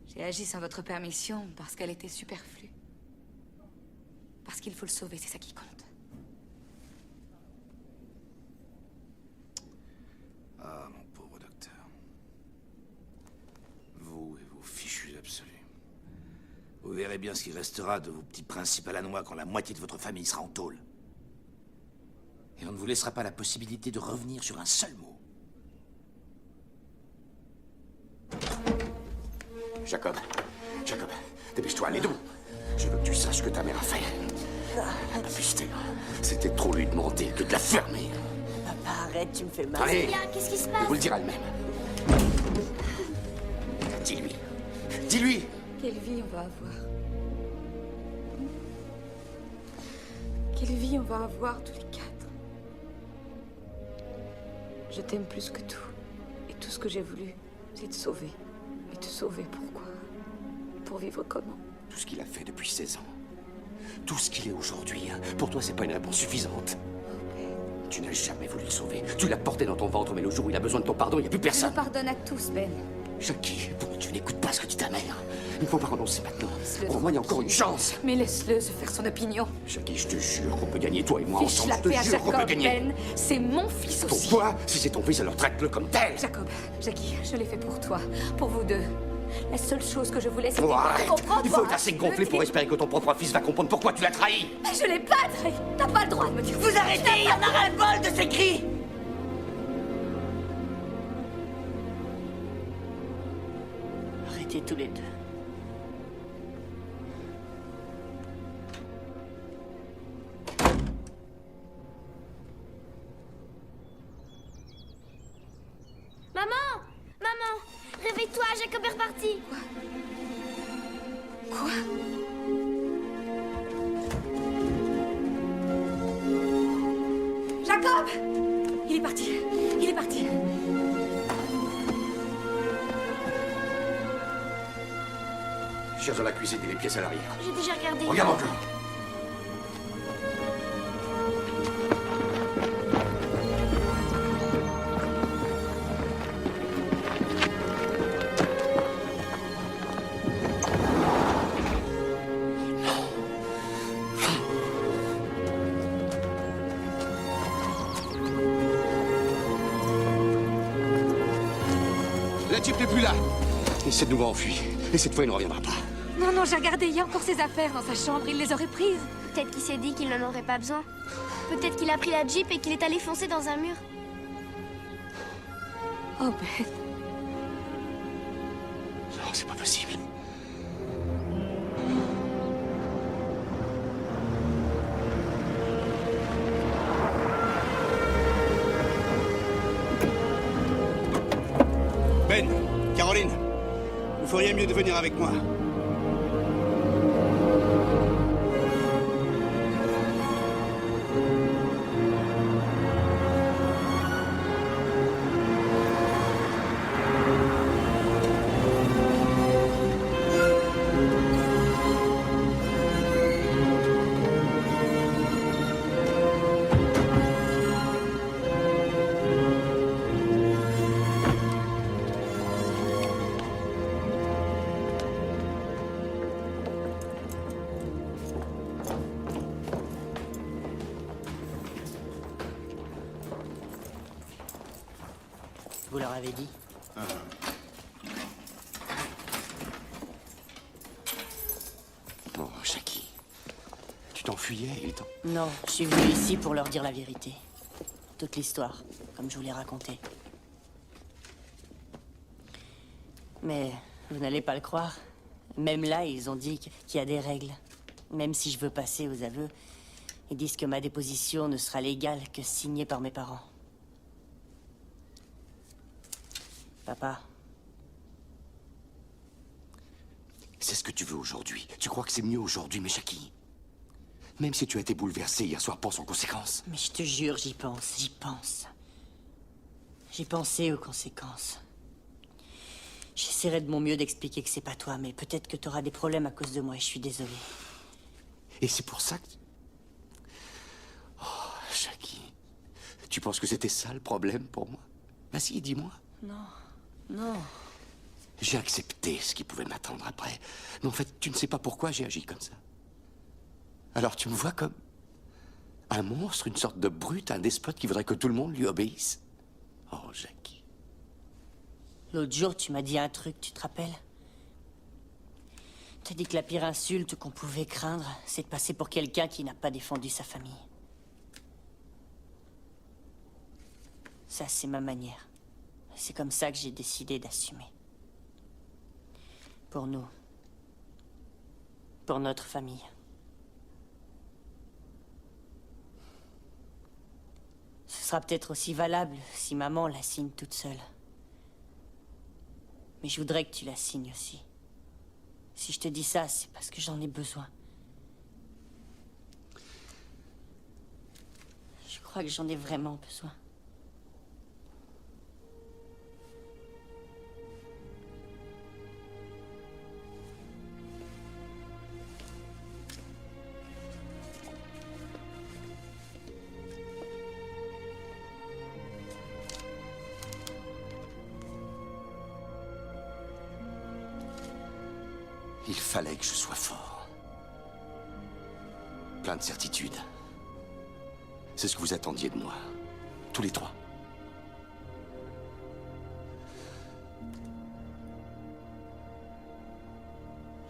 J'ai agi sans votre permission parce qu'elle était superflue. Parce qu'il faut le sauver, c'est ça qui compte. Ah, mon pauvre docteur. Vous et vos fichus absolus. Vous verrez bien ce qui restera de vos petits principes à la noix quand la moitié de votre famille sera en tôle. Et on ne vous laissera pas la possibilité de revenir sur un seul mot. Jacob, dépêche-toi, allez debout. Je veux que tu saches ce que ta mère a fait. Putain, c'était trop lui demander que de la fermer. Papa, arrête, tu me fais mal. Allez, Qu'est-ce qui se il passe? vous le dira elle-même. Dis-lui. Dis-lui. Quelle vie on va avoir? Quelle vie on va avoir tous les quatre? Je t'aime plus que tout. Et tout ce que j'ai voulu, c'est te sauver. Et te sauver pourquoi? Pour vivre comment? Tout ce qu'il a fait depuis 16 ans. Tout ce qu'il est aujourd'hui, pour toi, c'est pas une réponse suffisante. Tu n'as jamais voulu le sauver. Tu l'as porté dans ton ventre, mais le jour où il a besoin de ton pardon, il n'y a plus Je personne. le pardonne à tous, Ben. Jackie, pourquoi tu n'écoutes pas ce que dit ta mère? Il ne faut pas renoncer maintenant. Au moins, il y a encore une chance. Mais laisse-le se faire son opinion. Jackie, je te jure qu'on peut gagner, toi et moi Fiche ensemble. la Je te paix à jure qu'on peut Jacob, gagner. Ben. C'est mon fils aussi. Pourquoi? Si c'est ton fils, alors traite-le comme tel. Jacob, Jackie, je l'ai fait pour toi. Pour vous deux. La seule chose que je voulais, c'était Oh, arrête. comprendre. Il faut être assez gonflé pour espérer que ton propre fils va comprendre pourquoi tu l'as trahi. Mais je l'ai pas trahi. T'as pas le droit de me dire. Vous arrêtez, il y en a ras-le-bol de ces cris. Arrêtez tous les deux. Maman! Maman! Réveille-toi, Jacob est reparti! Quoi? Jacob! Il est parti. Il est parti. Cherche dans la cuisine et les pièces à l'arrière. J'ai déjà regardé. Regarde encore. La Jeep n'est plus là. Il s'est de nouveau enfui. Et cette fois, il ne reviendra pas. Non, non, j'ai regardé. Il y a encore ses affaires dans sa chambre. Il les aurait prises. Peut-être qu'il s'est dit qu'il n'en aurait pas besoin. Peut-être qu'il a pris la Jeep et qu'il est allé foncer dans un mur. Oh, Ben. Non, c'est pas possible. Ben, Caroline, vous feriez mieux de venir avec moi. Vous leur avez dit? Oh, Jackie. Tu t'enfuyais, il t'en... Non, je suis venu ici pour leur dire la vérité. Toute l'histoire, comme je vous l'ai racontée. Mais Vous n'allez pas le croire. Même là, ils ont dit qu'il y a des règles. Même si je veux passer aux aveux, ils disent que ma déposition ne sera légale que signée par mes parents. Papa. C'est ce que tu veux aujourd'hui. Tu crois que c'est mieux aujourd'hui, mais Jackie? Même si tu as été bouleversé hier soir, pense aux conséquences. Mais je te jure, j'y pense, j'y pense. J'ai pensé aux conséquences. J'essaierai de mon mieux d'expliquer que c'est pas toi, mais peut-être que t'auras des problèmes à cause de moi et je suis désolée. Et c'est pour ça que... Oh, Jackie, tu penses que c'était ça le problème pour moi? Vas-y, dis-moi. Non, non. J'ai accepté ce qui pouvait m'attendre après. Mais en fait, tu ne sais pas pourquoi j'ai agi comme ça. Alors tu me vois comme un monstre, une sorte de brute, un despote qui voudrait que tout le monde lui obéisse. Oh, Jackie. L'autre jour, tu m'as dit un truc, tu te rappelles? T'as dit que la pire insulte qu'on pouvait craindre, c'est de passer pour quelqu'un qui n'a pas défendu sa famille. Ça, c'est ma manière. C'est comme ça que j'ai décidé d'assumer. Pour nous. Pour notre famille. Ce sera peut-être aussi valable si maman la signe toute seule. Mais je voudrais que tu la signes aussi. Si je te dis ça, c'est parce que j'en ai besoin. Je crois que j'en ai vraiment besoin. Il fallait que je sois fort. Plein de certitudes. C'est ce que vous attendiez de moi. Tous les trois.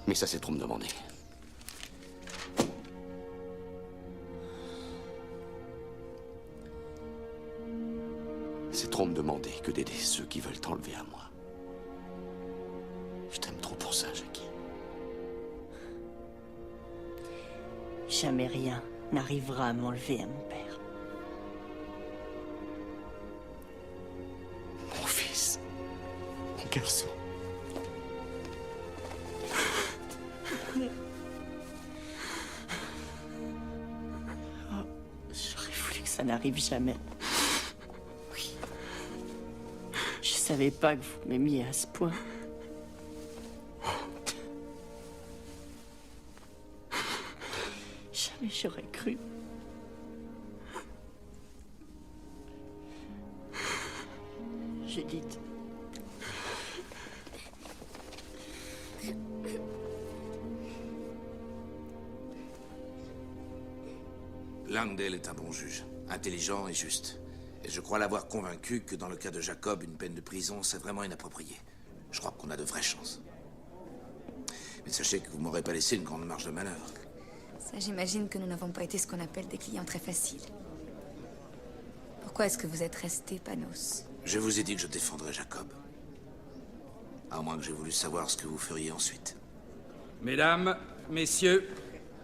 Mais ça, c'est trop me demander. C'est trop me demander que d'aider ceux qui veulent t'enlever à moi. Je t'aime trop pour ça, Jackie. Jamais rien n'arrivera à m'enlever à mon père. Mon fils. Mon garçon. Oh, j'aurais voulu que ça n'arrive jamais. Oui. Je savais pas que vous m'aimiez à ce point. Jamais j'aurais cru. Judith. Langdale est un bon juge, intelligent et juste. Et je crois l'avoir convaincu que dans le cas de Jacob, une peine de prison, c'est vraiment inapproprié. Je crois qu'on a de vraies chances. Mais sachez que vous m'aurez pas laissé une grande marge de manœuvre. Ça, j'imagine que nous n'avons pas été ce qu'on appelle des clients très faciles. Pourquoi est-ce que vous êtes resté, Panos? Je vous ai dit que je défendrais Jacob. À moins que j'ai voulu savoir ce que vous feriez ensuite. Mesdames, messieurs,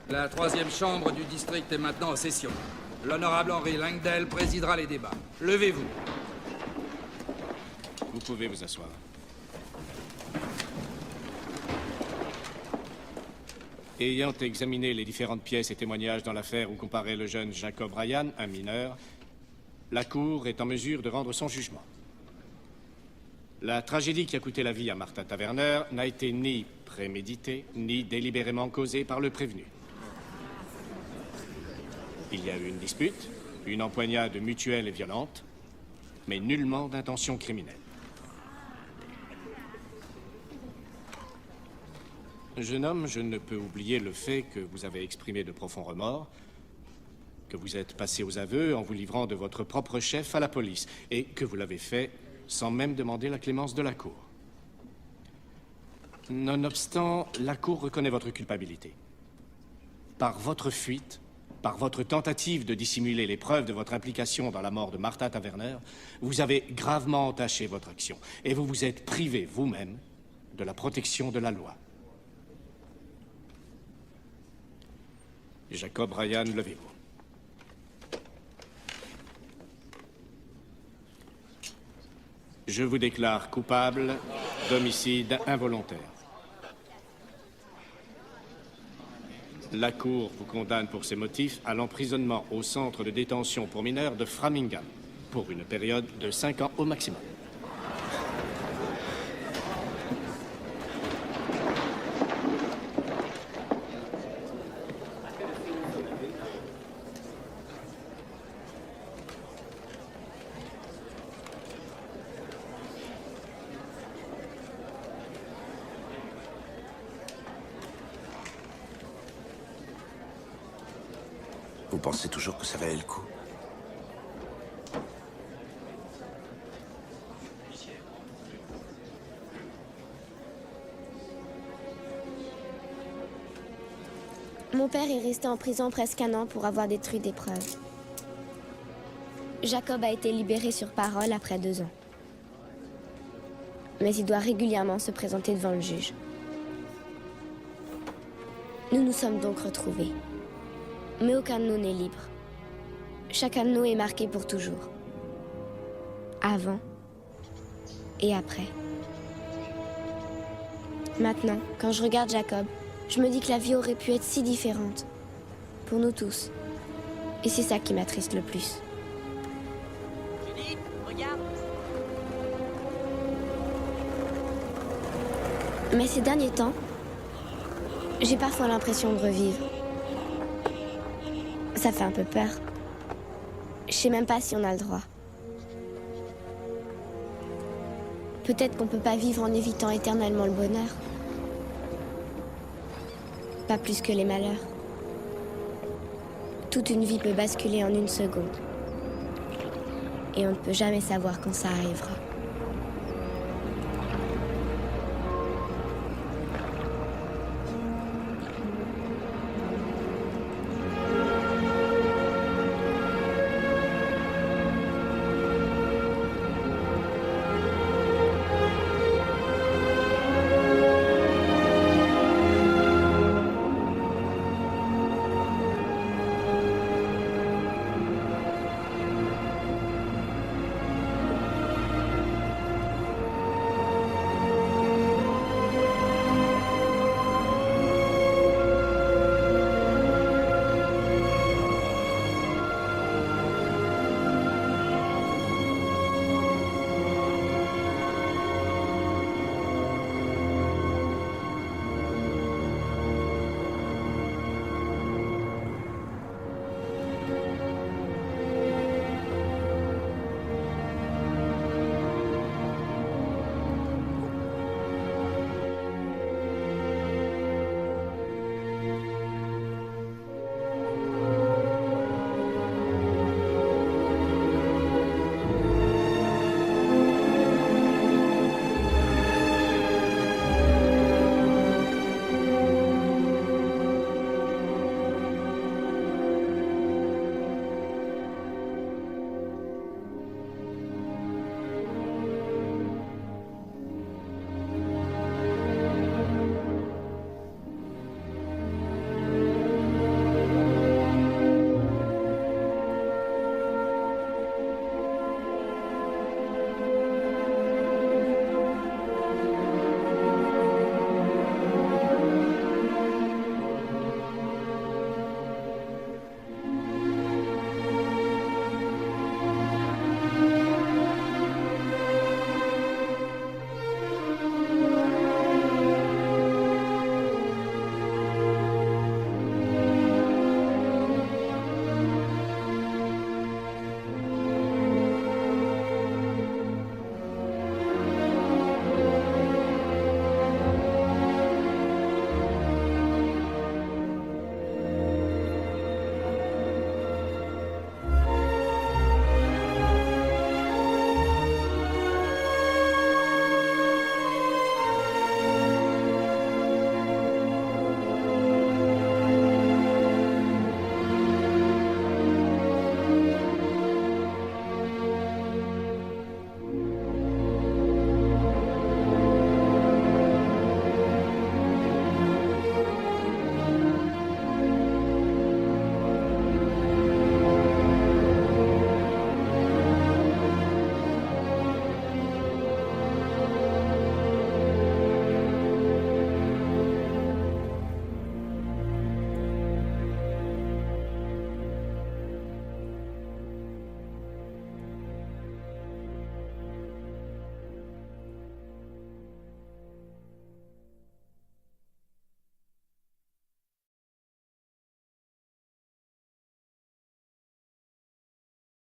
la 3e chambre du district est maintenant en session. L'honorable Henry Langdale présidera les débats. Levez-vous. Vous pouvez vous asseoir. Ayant examiné les différentes pièces et témoignages dans l'affaire où comparaît le jeune Jacob Ryan, un mineur, la Cour est en mesure de rendre son jugement. La tragédie qui a coûté la vie à Martha Taverner n'a été ni préméditée, ni délibérément causée par le prévenu. Il y a eu une dispute, une empoignade mutuelle et violente, mais nullement d'intention criminelle. Jeune homme, je ne peux oublier le fait que vous avez exprimé de profonds remords, que vous êtes passé aux aveux en vous livrant de votre propre chef à la police, et que vous l'avez fait sans même demander la clémence de la Cour. Nonobstant, la Cour reconnaît votre culpabilité. Par votre fuite, par votre tentative de dissimuler les preuves de votre implication dans la mort de Martha Taverner, vous avez gravement entaché votre action, et vous vous êtes privé vous-même de la protection de la loi. Jacob Ryan, levez-vous. Je vous déclare coupable d'homicide involontaire. La Cour vous condamne pour ces motifs à l'emprisonnement au centre de détention pour mineurs de Framingham, pour une période de 5 ans au maximum. Vous pensez toujours que ça valait le coup? Mon père est resté en prison presque 1 an pour avoir détruit des preuves. Jacob a été libéré sur parole après 2 ans. Mais il doit régulièrement se présenter devant le juge. Nous nous sommes donc retrouvés. Mais aucun de nous n'est libre. Chacun de nous est marqué pour toujours. Avant et après. Maintenant, quand je regarde Jacob, je me dis que la vie aurait pu être si différente. Pour nous tous. Et c'est ça qui m'attriste le plus. Philippe, regarde. Mais ces derniers temps, j'ai parfois l'impression de revivre. Ça fait un peu peur. Je sais même pas si on a le droit. Peut-être qu'on peut pas vivre en évitant éternellement le bonheur. Pas plus que les malheurs. Toute une vie peut basculer en 1 seconde. Et on ne peut jamais savoir quand ça arrivera.